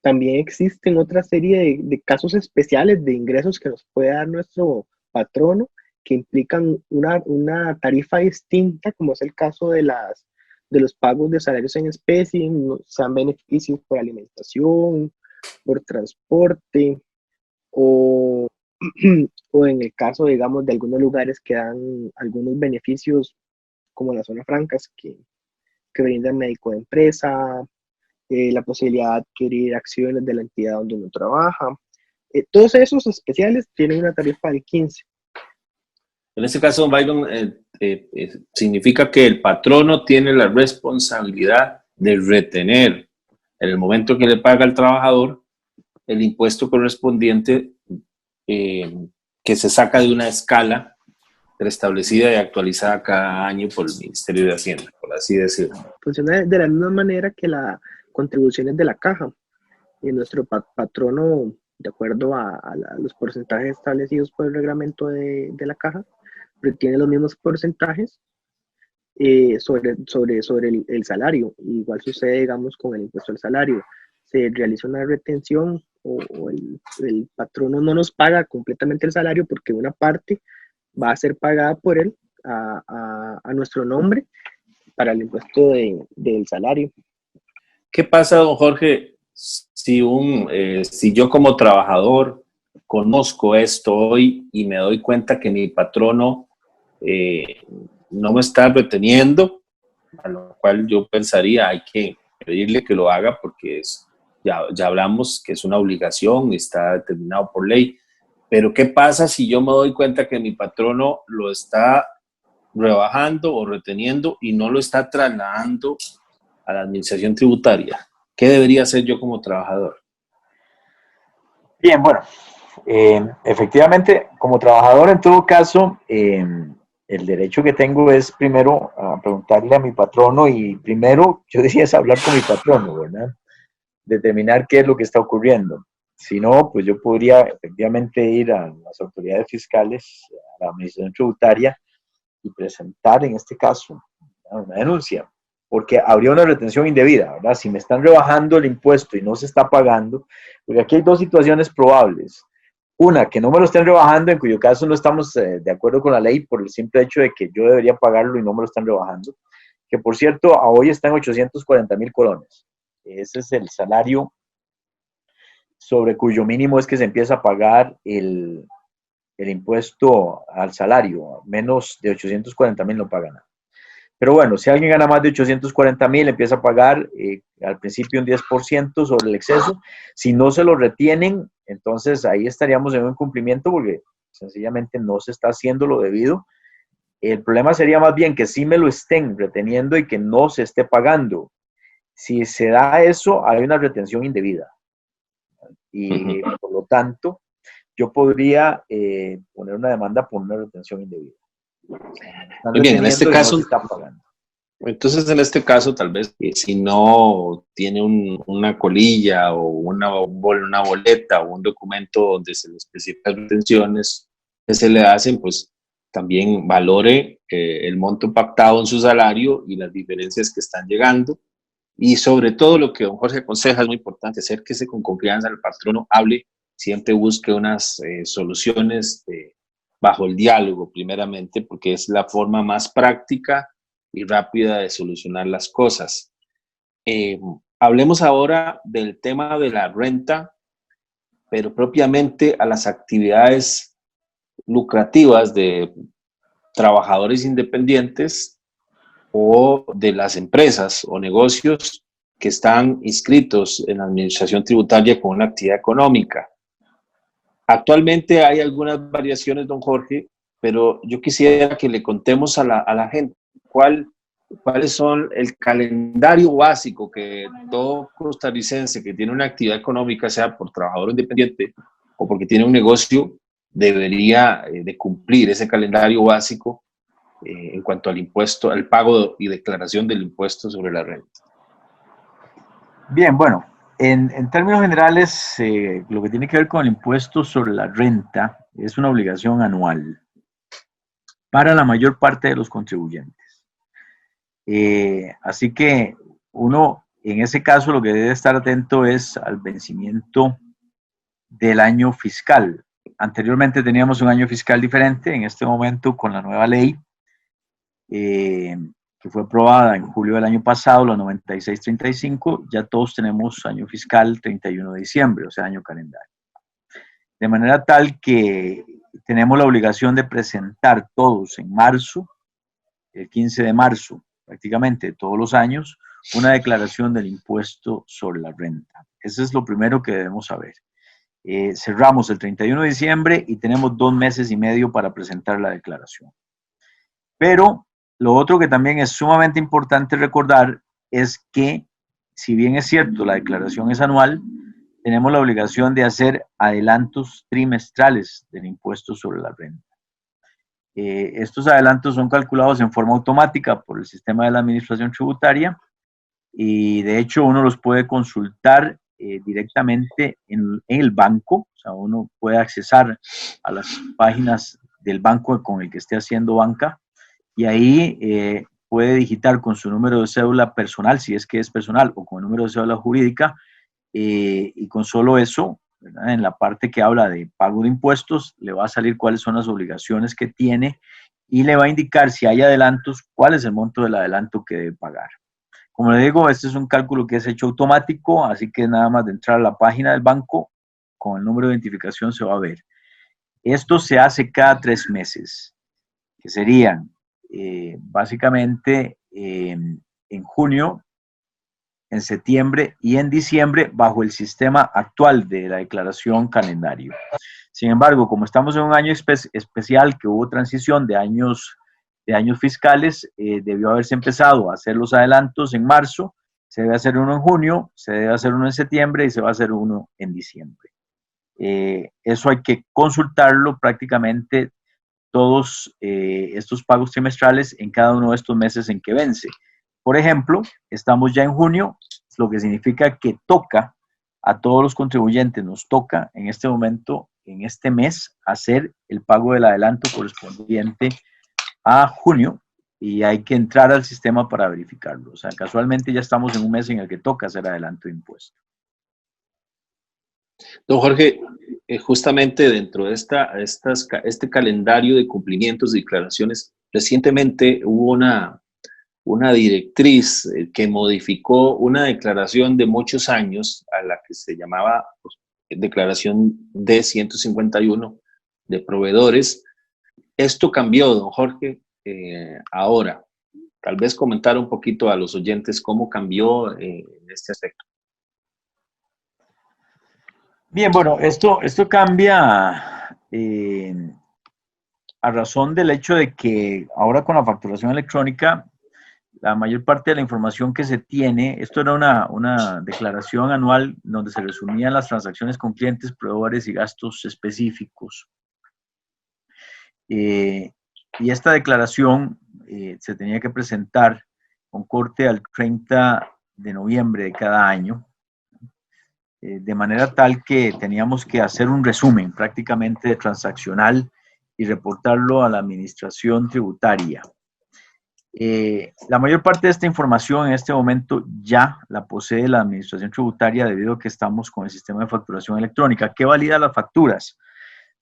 También existen otra serie de casos especiales de ingresos que nos puede dar nuestro patrono, que implican una tarifa distinta, como es el caso de los pagos de salarios en especie, sean beneficios por alimentación, por transporte, o, o en el caso, digamos, de algunos lugares que dan algunos beneficios, como las zonas francas, que brindan médico de empresa, la posibilidad de adquirir acciones de la entidad donde uno trabaja. Todos esos especiales tienen una tarifa del 15. En este caso, don Byron, significa que el patrono tiene la responsabilidad de retener, en el momento que le paga al trabajador, el impuesto correspondiente que se saca de una escala restablecida y actualizada cada año por el Ministerio de Hacienda, por así decirlo. Funciona de la misma manera que las contribuciones de la caja. Y nuestro patrono, de acuerdo a los porcentajes establecidos por el reglamento de la caja, retiene los mismos porcentajes sobre el salario. Igual sucede, digamos, con el impuesto al salario. Se realiza una retención o el patrono no nos paga completamente el salario porque una parte va a ser pagada por él a nuestro nombre para el impuesto del salario. ¿Qué pasa, don Jorge, si yo como trabajador conozco esto hoy y me doy cuenta que mi patrono no me está reteniendo, a lo cual yo pensaría hay que pedirle que lo haga porque ya hablamos que es una obligación y está determinado por ley? Pero ¿qué pasa si yo me doy cuenta que mi patrono lo está rebajando o reteniendo y no lo está trasladando a la administración tributaria? ¿Qué debería hacer yo como trabajador? Bien, bueno, efectivamente, como trabajador en todo caso, el derecho que tengo es primero a preguntarle a mi patrono y primero, yo diría, es hablar con mi patrono, ¿verdad? Determinar qué es lo que está ocurriendo. Si no, pues yo podría efectivamente ir a las autoridades fiscales, a la administración tributaria y presentar en este caso una denuncia, porque habría una retención indebida, ¿verdad? Si me están rebajando el impuesto y no se está pagando, porque aquí hay dos situaciones probables. Una, que no me lo estén rebajando, en cuyo caso no estamos de acuerdo con la ley por el simple hecho de que yo debería pagarlo y no me lo están rebajando, que por cierto, a hoy está en 840,000 colones. Ese es el salario sobre cuyo mínimo es que se empieza a pagar el impuesto al salario. Menos de 840,000 no pagan nada. Pero bueno, si alguien gana más de 840,000, empieza a pagar al principio un 10% sobre el exceso. Si no se lo retienen, entonces ahí estaríamos en un incumplimiento porque sencillamente no se está haciendo lo debido. El problema sería más bien que sí me lo estén reteniendo y que no se esté pagando. Si se da eso, hay una retención indebida. Y por lo tanto, yo podría poner una demanda por una retención indebida. Muy bien, en este caso, entonces en este caso tal vez si no tiene una colilla o una boleta o un documento donde se le especifican las retenciones que se le hacen, pues también valore el monto pactado en su salario y las diferencias que están llegando Y sobre todo lo que don Jorge aconseja es muy importante, acérquese con confianza al patrono, hable, siempre busque unas soluciones bajo el diálogo primeramente, porque es la forma más práctica y rápida de solucionar las cosas. Hablemos ahora del tema de la renta, pero propiamente a las actividades lucrativas de trabajadores independientes o de las empresas o negocios que están inscritos en la administración tributaria con una actividad económica. Actualmente hay algunas variaciones, don Jorge, pero yo quisiera que le contemos a la gente cuáles son el calendario básico que todo costarricense que tiene una actividad económica, sea por trabajador independiente o porque tiene un negocio, debería de cumplir ese calendario básico en cuanto al impuesto, al pago y declaración del impuesto sobre la renta. Bien, bueno, en términos generales, lo que tiene que ver con el impuesto sobre la renta es una obligación anual para la mayor parte de los contribuyentes. Así que uno, en ese caso, lo que debe estar atento es al vencimiento del año fiscal. Anteriormente teníamos un año fiscal diferente, en este momento con la nueva ley, que fue aprobada en julio del año pasado, la 9635, ya todos tenemos año fiscal 31 de diciembre, o sea, año calendario. De manera tal que tenemos la obligación de presentar todos en marzo, el 15 de marzo, prácticamente todos los años, una declaración del impuesto sobre la renta. Eso es lo primero que debemos saber. Cerramos el 31 de diciembre y tenemos 2 meses y medio para presentar la declaración. Pero lo otro que también es sumamente importante recordar es que, si bien es cierto, la declaración es anual, tenemos la obligación de hacer adelantos trimestrales del impuesto sobre la renta. Estos adelantos son calculados en forma automática por el sistema de la administración tributaria y de hecho uno los puede consultar directamente en el banco, o sea, uno puede accesar a las páginas del banco con el que esté haciendo banca y ahí puede digitar con su número de cédula personal, si es que es personal, o con el número de cédula jurídica, y con solo eso, ¿verdad? En la parte que habla de pago de impuestos, le va a salir cuáles son las obligaciones que tiene y le va a indicar si hay adelantos, cuál es el monto del adelanto que debe pagar. Como le digo, este es un cálculo que es hecho automático, así que nada más de entrar a la página del banco, con el número de identificación se va a ver. Esto se hace cada 3 meses, que serían básicamente en junio, en septiembre y en diciembre bajo el sistema actual de la declaración calendario. Sin embargo, como estamos en un año especial que hubo transición de años fiscales, debió haberse empezado a hacer los adelantos en marzo, se debe hacer uno en junio, se debe hacer uno en septiembre y se va a hacer uno en diciembre. Eso hay que consultarlo prácticamente todos estos pagos trimestrales en cada uno de estos meses en que vence. Por ejemplo, estamos ya en junio, lo que significa que toca a todos los contribuyentes, nos toca en este momento, en este mes, hacer el pago del adelanto correspondiente a junio y hay que entrar al sistema para verificarlo. O sea, casualmente ya estamos en un mes en el que toca hacer adelanto de impuesto. Don Jorge, justamente dentro de este calendario de cumplimientos y declaraciones, recientemente hubo una directriz que modificó una declaración de muchos años a la que se llamaba declaración D151 de proveedores. Esto cambió, don Jorge, ahora. Tal vez comentar un poquito a los oyentes cómo cambió en este aspecto. Bien, bueno, esto cambia a razón del hecho de que ahora con la facturación electrónica, la mayor parte de la información que se tiene, esto era una declaración anual donde se resumían las transacciones con clientes, proveedores y gastos específicos. Y esta declaración se tenía que presentar con corte al 30 de noviembre de cada año, de manera tal que teníamos que hacer un resumen prácticamente transaccional y reportarlo a la administración tributaria. La mayor parte de esta información en este momento ya la posee la Administración Tributaria debido a que estamos con el sistema de facturación electrónica que valida las facturas,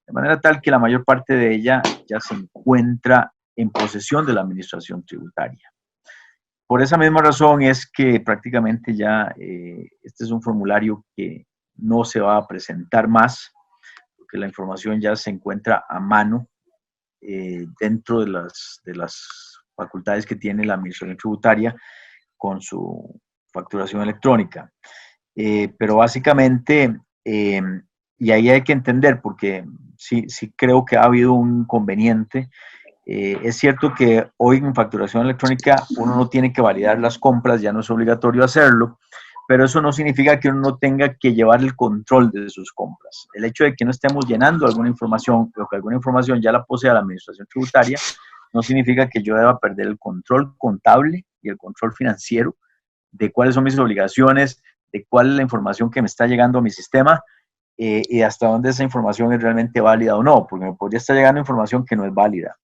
de manera tal que la mayor parte de ella ya se encuentra en posesión de la Administración Tributaria. Por esa misma razón es que prácticamente ya este es un formulario que no se va a presentar más, porque la información ya se encuentra a mano dentro de las facultades que tiene la Administración Tributaria con su facturación electrónica. Pero básicamente, y ahí hay que entender, porque sí creo que ha habido un inconveniente. Es cierto que hoy en facturación electrónica uno no tiene que validar las compras, ya no es obligatorio hacerlo, pero eso no significa que uno no tenga que llevar el control de sus compras. El hecho de que no estemos llenando alguna información o que alguna información ya la posea la Administración Tributaria no significa que yo deba perder el control contable y el control financiero de cuáles son mis obligaciones, de cuál es la información que me está llegando a mi sistema y hasta dónde esa información es realmente válida o no, porque me podría estar llegando información que no es válida.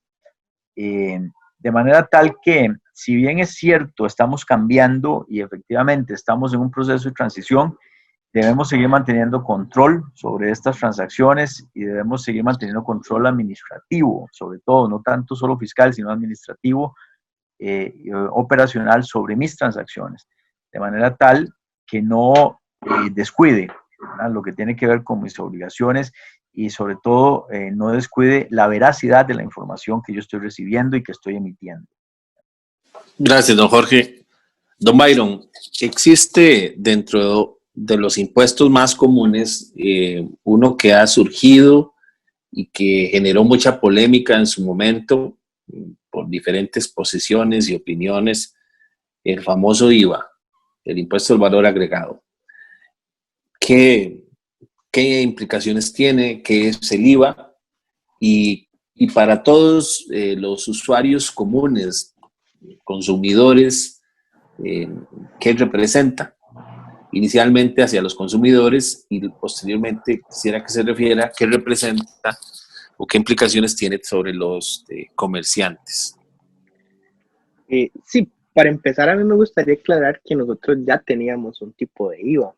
De manera tal que, si bien es cierto, estamos cambiando y efectivamente estamos en un proceso de transición, debemos seguir manteniendo control sobre estas transacciones y debemos seguir manteniendo control administrativo, sobre todo, no tanto solo fiscal, sino administrativo, operacional sobre mis transacciones, de manera tal que no descuide, ¿verdad?, lo que tiene que ver con mis obligaciones y sobre todo no descuide la veracidad de la información que yo estoy recibiendo y que estoy emitiendo. Gracias, don Jorge. Don Byron, existe dentro de los impuestos más comunes uno que ha surgido y que generó mucha polémica en su momento por diferentes posiciones y opiniones, el famoso IVA, el impuesto al valor agregado. ¿Qué implicaciones tiene? ¿Qué es el IVA? Y para todos los usuarios comunes, consumidores, ¿qué representa? Inicialmente hacia los consumidores y posteriormente quisiera que se refiera a qué representa o qué implicaciones tiene sobre los comerciantes. Sí, para empezar, a mí me gustaría aclarar que nosotros ya teníamos un tipo de IVA.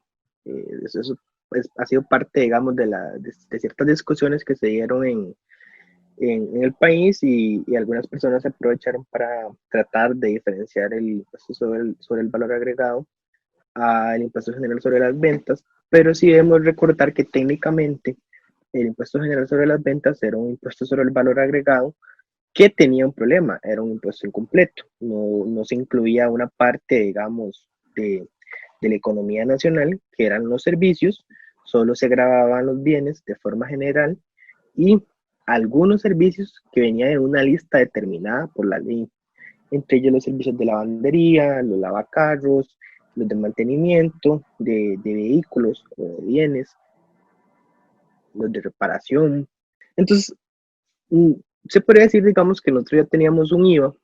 Eso ha sido parte, digamos, de ciertas discusiones que se dieron en el país y algunas personas se aprovecharon para tratar de diferenciar el impuesto sobre el valor agregado al impuesto general sobre las ventas, pero sí debemos recordar que técnicamente el impuesto general sobre las ventas era un impuesto sobre el valor agregado que tenía un problema, era un impuesto incompleto, no se incluía una parte, digamos, de la economía nacional, que eran los servicios, solo se grababan los bienes de forma general y algunos servicios que venían en una lista determinada por la ley, entre ellos los servicios de lavandería, los lavacarros, los de mantenimiento de vehículos o de bienes, los de reparación. Entonces, se podría decir, digamos, que nosotros ya teníamos un IVA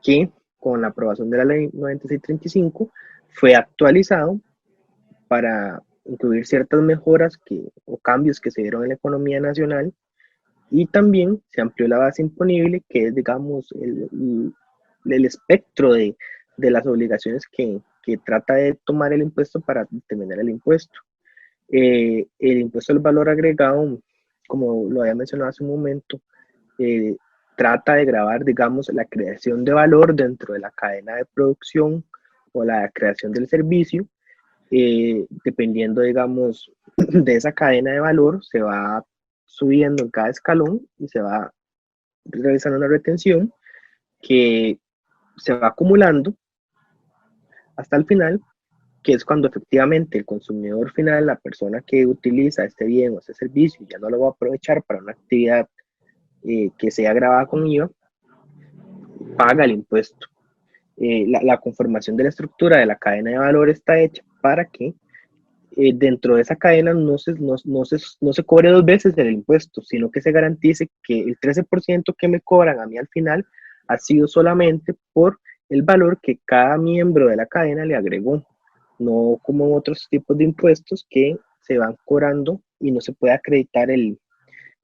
que con la aprobación de la ley 9635 fue actualizado para incluir ciertas mejoras o cambios que se dieron en la economía nacional y también se amplió la base imponible, que es, digamos, el espectro de las obligaciones que trata de tomar el impuesto para determinar el impuesto. El impuesto al valor agregado, como lo había mencionado hace un momento, trata de gravar, digamos, la creación de valor dentro de la cadena de producción o la creación del servicio. Dependiendo, digamos, de esa cadena de valor, se va subiendo en cada escalón y se va realizando una retención que se va acumulando hasta el final, que es cuando efectivamente el consumidor final, la persona que utiliza este bien o este servicio, ya no lo va a aprovechar para una actividad que sea grabada con IVA, paga el impuesto. La conformación de la estructura de la cadena de valor está hecha para que dentro de esa cadena no se cobre dos veces el impuesto, sino que se garantice que el 13% que me cobran a mí al final ha sido solamente por el valor que cada miembro de la cadena le agregó, no como otros tipos de impuestos que se van cobrando y no se puede acreditar el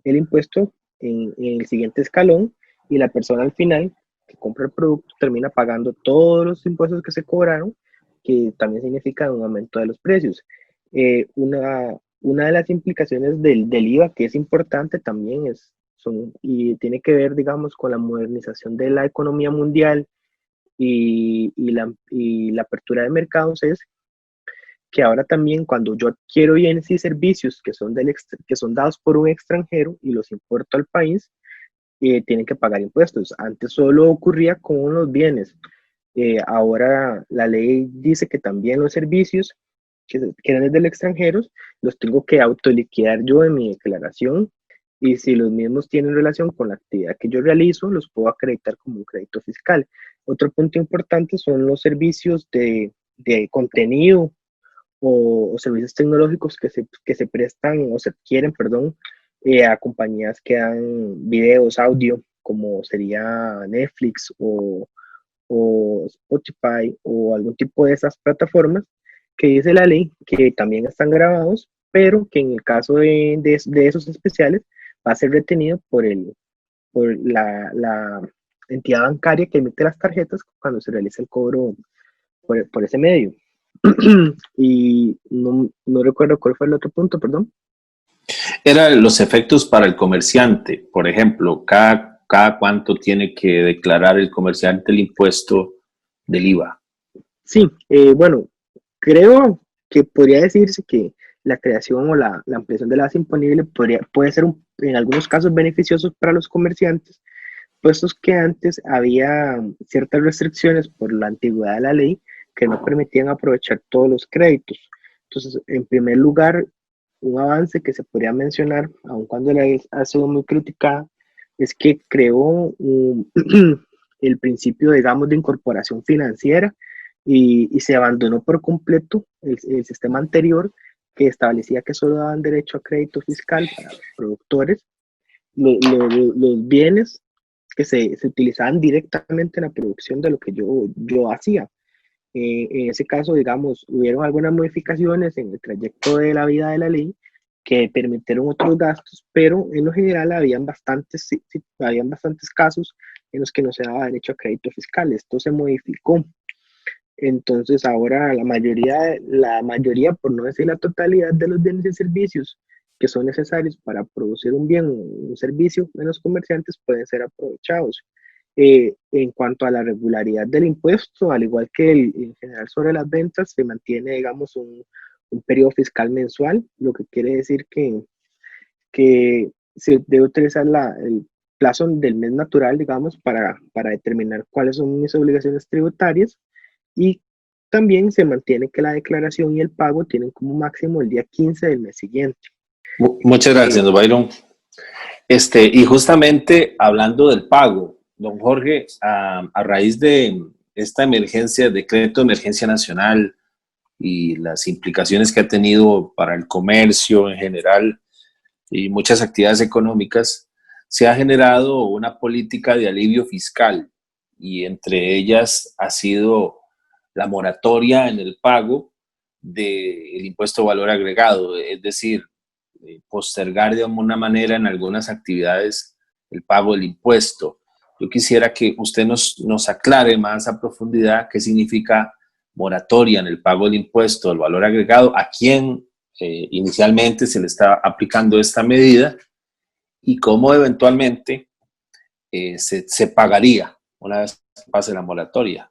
impuesto en el siguiente escalón y la persona al final que compra el producto termina pagando todos los impuestos que se cobraron, que también significa un aumento de los precios. Una de las implicaciones del IVA que es importante también y tiene que ver, digamos, con la modernización de la economía mundial y la apertura de mercados, es que ahora también cuando yo adquiero bienes y servicios que son dados por un extranjero y los importo al país, tienen que pagar impuestos. Antes solo ocurría con los bienes. Ahora la ley dice que también los servicios que eran del extranjero los tengo que autoliquidar yo en mi declaración, y si los mismos tienen relación con la actividad que yo realizo, los puedo acreditar como un crédito fiscal. Otro punto importante son los servicios de contenido o servicios tecnológicos que se prestan o se adquieren, perdón, a compañías que dan videos, audio, como sería Netflix o Spotify o algún tipo de esas plataformas, que dice la ley que también están grabados, pero que en el caso de esos especiales va a ser retenido por la entidad bancaria que emite las tarjetas cuando se realiza el cobro por ese medio. Y no recuerdo cuál fue el otro punto, perdón. Eran los efectos para el comerciante. Por ejemplo, cada cuánto tiene que declarar el comerciante el impuesto del IVA. Sí, bueno, creo que podría decirse que la creación o la ampliación de la base imponible puede ser en algunos casos beneficiosos para los comerciantes, puestos que antes había ciertas restricciones por la antigüedad de la ley que no permitían aprovechar todos los créditos. Entonces, en primer lugar, un avance que se podría mencionar, aun cuando la ley ha sido muy criticada, es que creó el principio, digamos, de incorporación financiera, y se abandonó por completo el sistema anterior que establecía que solo daban derecho a crédito fiscal para los productores los bienes que se utilizaban directamente en la producción de lo que yo hacía. En ese caso, digamos, hubieron algunas modificaciones en el trayecto de la vida de la ley que permitieron otros gastos, pero en lo general habían bastantes casos en los que no se daba derecho a crédito fiscal. Esto se modificó. Entonces ahora la mayoría, por no decir la totalidad de los bienes y servicios que son necesarios para producir un bien o un servicio en los comerciantes pueden ser aprovechados. En cuanto a la regularidad del impuesto, al igual que en general sobre las ventas, se mantiene, digamos, un periodo fiscal mensual, lo que quiere decir que se debe utilizar el plazo del mes natural, digamos, para determinar cuáles son mis obligaciones tributarias. Y también se mantiene que la declaración y el pago tienen como máximo el día 15 del mes siguiente. Muchas gracias, don Byron. Y justamente hablando del pago, don Jorge, a raíz de esta emergencia, decreto de emergencia nacional y las implicaciones que ha tenido para el comercio en general y muchas actividades económicas, se ha generado una política de alivio fiscal, y entre ellas ha sido la moratoria en el pago del impuesto de valor agregado, es decir, postergar de alguna manera en algunas actividades el pago del impuesto. Yo quisiera que usted nos aclare más a profundidad qué significa moratoria en el pago del impuesto del valor agregado, a quién inicialmente se le está aplicando esta medida y cómo eventualmente se pagaría una vez que pase la moratoria.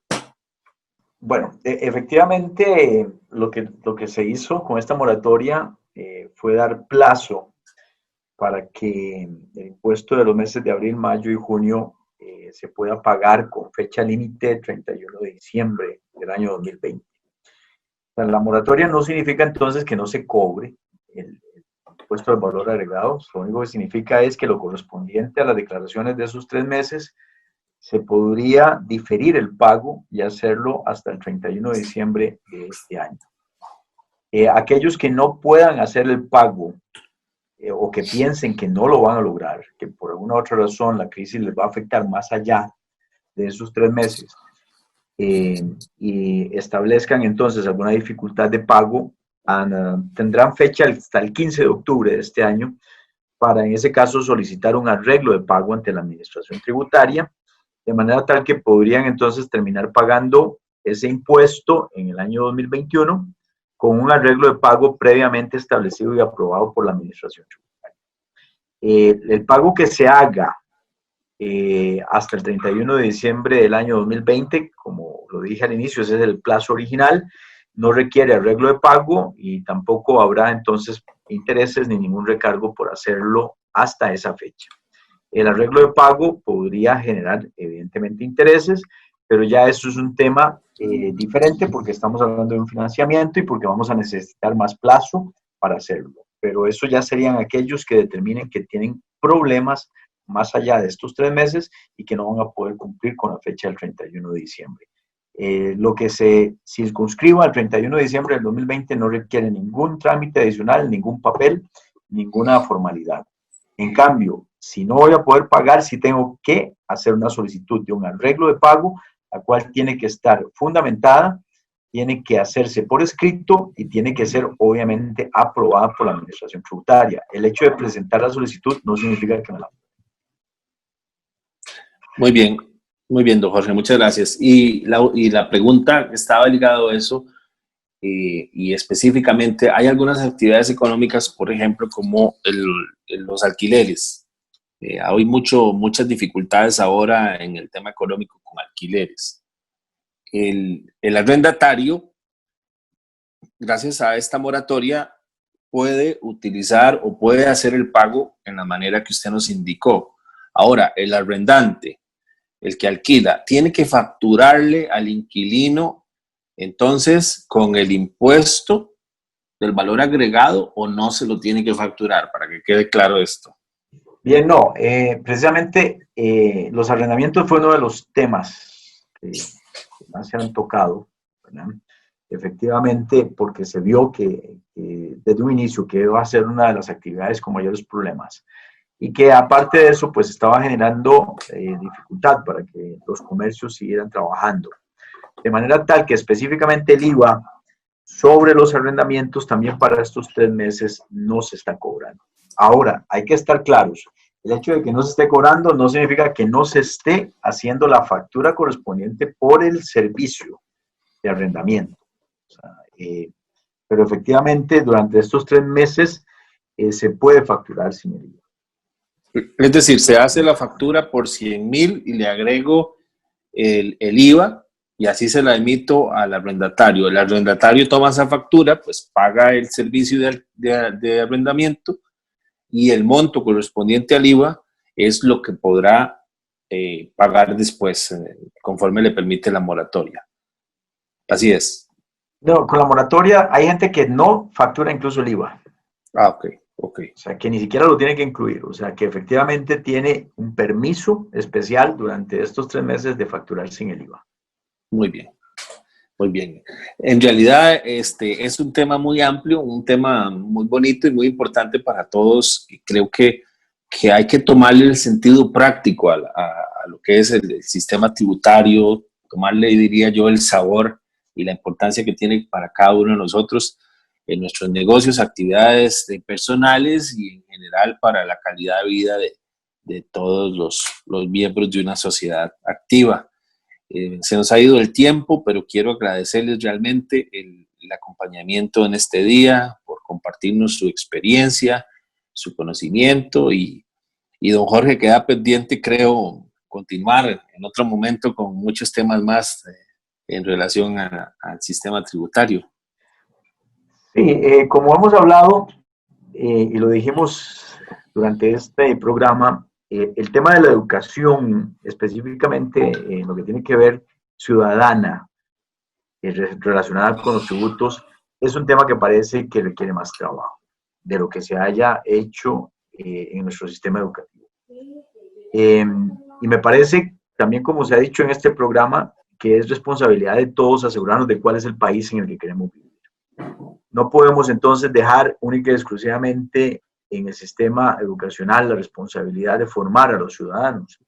Bueno, efectivamente lo que se hizo con esta moratoria fue dar plazo para que el impuesto de los meses de abril, mayo y junio se pueda pagar con fecha límite 31 de diciembre del año 2020. O sea, la moratoria no significa entonces que no se cobre el impuesto del valor agregado. Lo único que significa es que lo correspondiente a las declaraciones de esos 3 meses se podría diferir el pago y hacerlo hasta el 31 de diciembre de este año. Aquellos que no puedan hacer el pago o que piensen que no lo van a lograr, que por alguna otra razón la crisis les va a afectar más allá de esos 3 meses y establezcan entonces alguna dificultad de pago, tendrán fecha hasta el 15 de octubre de este año para en ese caso solicitar un arreglo de pago ante la Administración Tributaria de manera tal que podrían entonces terminar pagando ese impuesto en el año 2021 con un arreglo de pago previamente establecido y aprobado por la Administración Tributaria. El pago que se haga hasta el 31 de diciembre del año 2020, como lo dije al inicio, ese es el plazo original, no requiere arreglo de pago y tampoco habrá entonces intereses ni ningún recargo por hacerlo hasta esa fecha. El arreglo de pago podría generar evidentemente intereses, pero ya eso es un tema diferente porque estamos hablando de un financiamiento y porque vamos a necesitar más plazo para hacerlo. Pero eso ya serían aquellos que determinen que tienen problemas más allá de estos 3 meses y que no van a poder cumplir con la fecha del 31 de diciembre. Lo que se circunscriba al 31 de diciembre del 2020 no requiere ningún trámite adicional, ningún papel, ninguna formalidad. En cambio, si no voy a poder pagar, sí tengo que hacer una solicitud de un arreglo de pago, la cual tiene que estar fundamentada, tiene que hacerse por escrito y tiene que ser obviamente aprobada por la Administración Tributaria. El hecho de presentar la solicitud no significa que me la... Muy bien, don Jorge, muchas gracias. Y la pregunta estaba ligada a eso, y específicamente, hay algunas actividades económicas, por ejemplo, como los alquileres. Hay muchas dificultades ahora en el tema económico con alquileres. El arrendatario, gracias a esta moratoria, puede utilizar o puede hacer el pago en la manera que usted nos indicó. Ahora, el arrendante, el que alquila, tiene que facturarle al inquilino, entonces, con el impuesto del valor agregado, o no se lo tiene que facturar, para que quede claro esto. Bien, no, precisamente los arrendamientos fue uno de los temas que más se han tocado, ¿verdad? Efectivamente, porque se vio que desde un inicio que iba a ser una de las actividades con mayores problemas y que aparte de eso, pues estaba generando dificultad para que los comercios siguieran trabajando. De manera tal que específicamente el IVA sobre los arrendamientos también para estos 3 meses no se está cobrando. Ahora, hay que estar claros. El hecho de que no se esté cobrando no significa que no se esté haciendo la factura correspondiente por el servicio de arrendamiento. O sea, pero efectivamente, durante estos 3 meses se puede facturar sin el IVA. Es decir, se hace la factura por 100,000 y le agrego el IVA y así se la emito al arrendatario. El arrendatario toma esa factura, pues paga el servicio de arrendamiento y el monto correspondiente al IVA es lo que podrá pagar después, conforme le permite la moratoria. Así es. No, con la moratoria hay gente que no factura incluso el IVA. Ah, ok. O sea, que ni siquiera lo tiene que incluir. O sea, que efectivamente tiene un permiso especial durante estos 3 meses de facturar sin el IVA. Muy bien. Muy bien. En realidad, es un tema muy amplio, un tema muy bonito y muy importante para todos. Y creo que hay que tomarle el sentido práctico a lo que es el sistema tributario, tomarle, diría yo, el sabor y la importancia que tiene para cada uno de nosotros en nuestros negocios, actividades personales y en general para la calidad de vida de todos los miembros de una sociedad activa. Se nos ha ido el tiempo, pero quiero agradecerles realmente el acompañamiento en este día, por compartirnos su experiencia, su conocimiento y don Jorge queda pendiente, creo, continuar en otro momento con muchos temas más en relación al sistema tributario. Sí, como hemos hablado y lo dijimos durante este programa, el tema de la educación, específicamente en lo que tiene que ver ciudadana, relacionada con los tributos, es un tema que parece que requiere más trabajo de lo que se haya hecho en nuestro sistema educativo. Y me parece, también como se ha dicho en este programa, que es responsabilidad de todos asegurarnos de cuál es el país en el que queremos vivir. No podemos entonces dejar única y exclusivamente en el sistema educacional la responsabilidad de formar a los ciudadanos.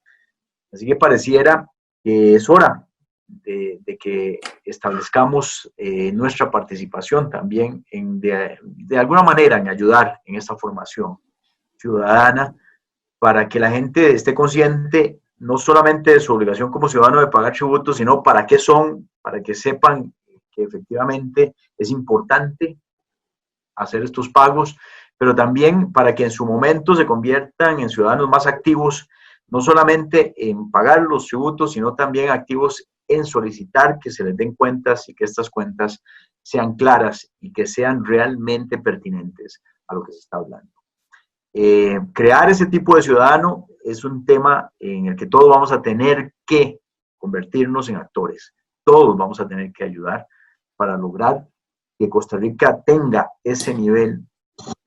Así que pareciera que es hora de que establezcamos nuestra participación también de alguna manera en ayudar en esta formación ciudadana para que la gente esté consciente no solamente de su obligación como ciudadano de pagar tributos, sino para qué son, para que sepan que efectivamente es importante hacer estos pagos, pero también para que en su momento se conviertan en ciudadanos más activos, no solamente en pagar los tributos, sino también activos en solicitar que se les den cuentas y que estas cuentas sean claras y que sean realmente pertinentes a lo que se está hablando. Crear ese tipo de ciudadano es un tema en el que todos vamos a tener que convertirnos en actores. Todos vamos a tener que ayudar para lograr que Costa Rica tenga ese nivel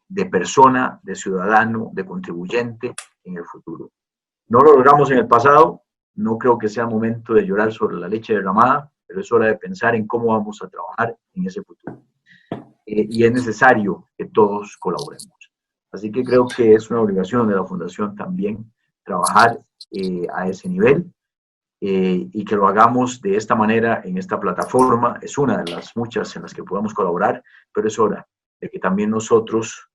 de persona, de ciudadano, de contribuyente en el futuro. No lo logramos en el pasado, no creo que sea momento de llorar sobre la leche derramada, pero es hora de pensar en cómo vamos a trabajar en ese futuro. Y es necesario que todos colaboremos. Así que creo que es una obligación de la Fundación también trabajar a ese nivel y que lo hagamos de esta manera en esta plataforma. Es una de las muchas en las que podemos colaborar, pero es hora de que también nosotros,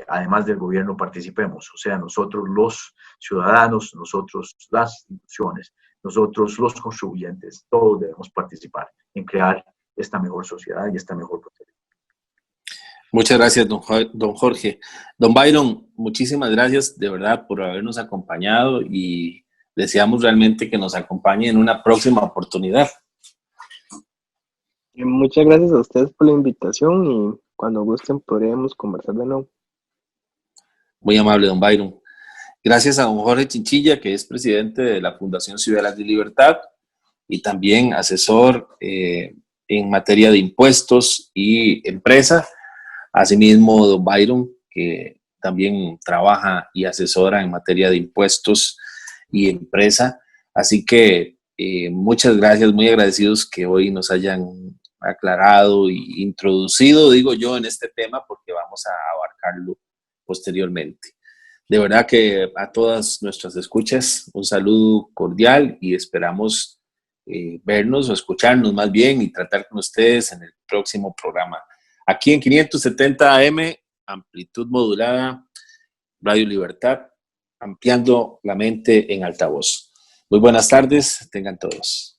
además del gobierno, participemos. O sea, nosotros los ciudadanos, nosotros las instituciones, nosotros los contribuyentes, todos debemos participar en crear esta mejor sociedad y esta mejor protección. Muchas gracias, don Jorge. Don Byron, muchísimas gracias de verdad por habernos acompañado y deseamos realmente que nos acompañe en una próxima oportunidad. Muchas gracias a ustedes por la invitación y cuando gusten podremos conversar de nuevo. Muy amable, don Byron. Gracias a don Jorge Chinchilla, que es presidente de la Fundación Ciudadanas de Libertad y también asesor en materia de impuestos y empresa. Asimismo, don Byron, que también trabaja y asesora en materia de impuestos y empresa. Así que muchas gracias, muy agradecidos que hoy nos hayan aclarado y introducido, digo yo, en este tema porque vamos a abarcarlo posteriormente. De verdad que a todas nuestras escuchas un saludo cordial y esperamos vernos o escucharnos más bien y tratar con ustedes en el próximo programa. Aquí en 570 AM, amplitud modulada, Radio Libertad, ampliando la mente en altavoz. Muy buenas tardes, tengan todos.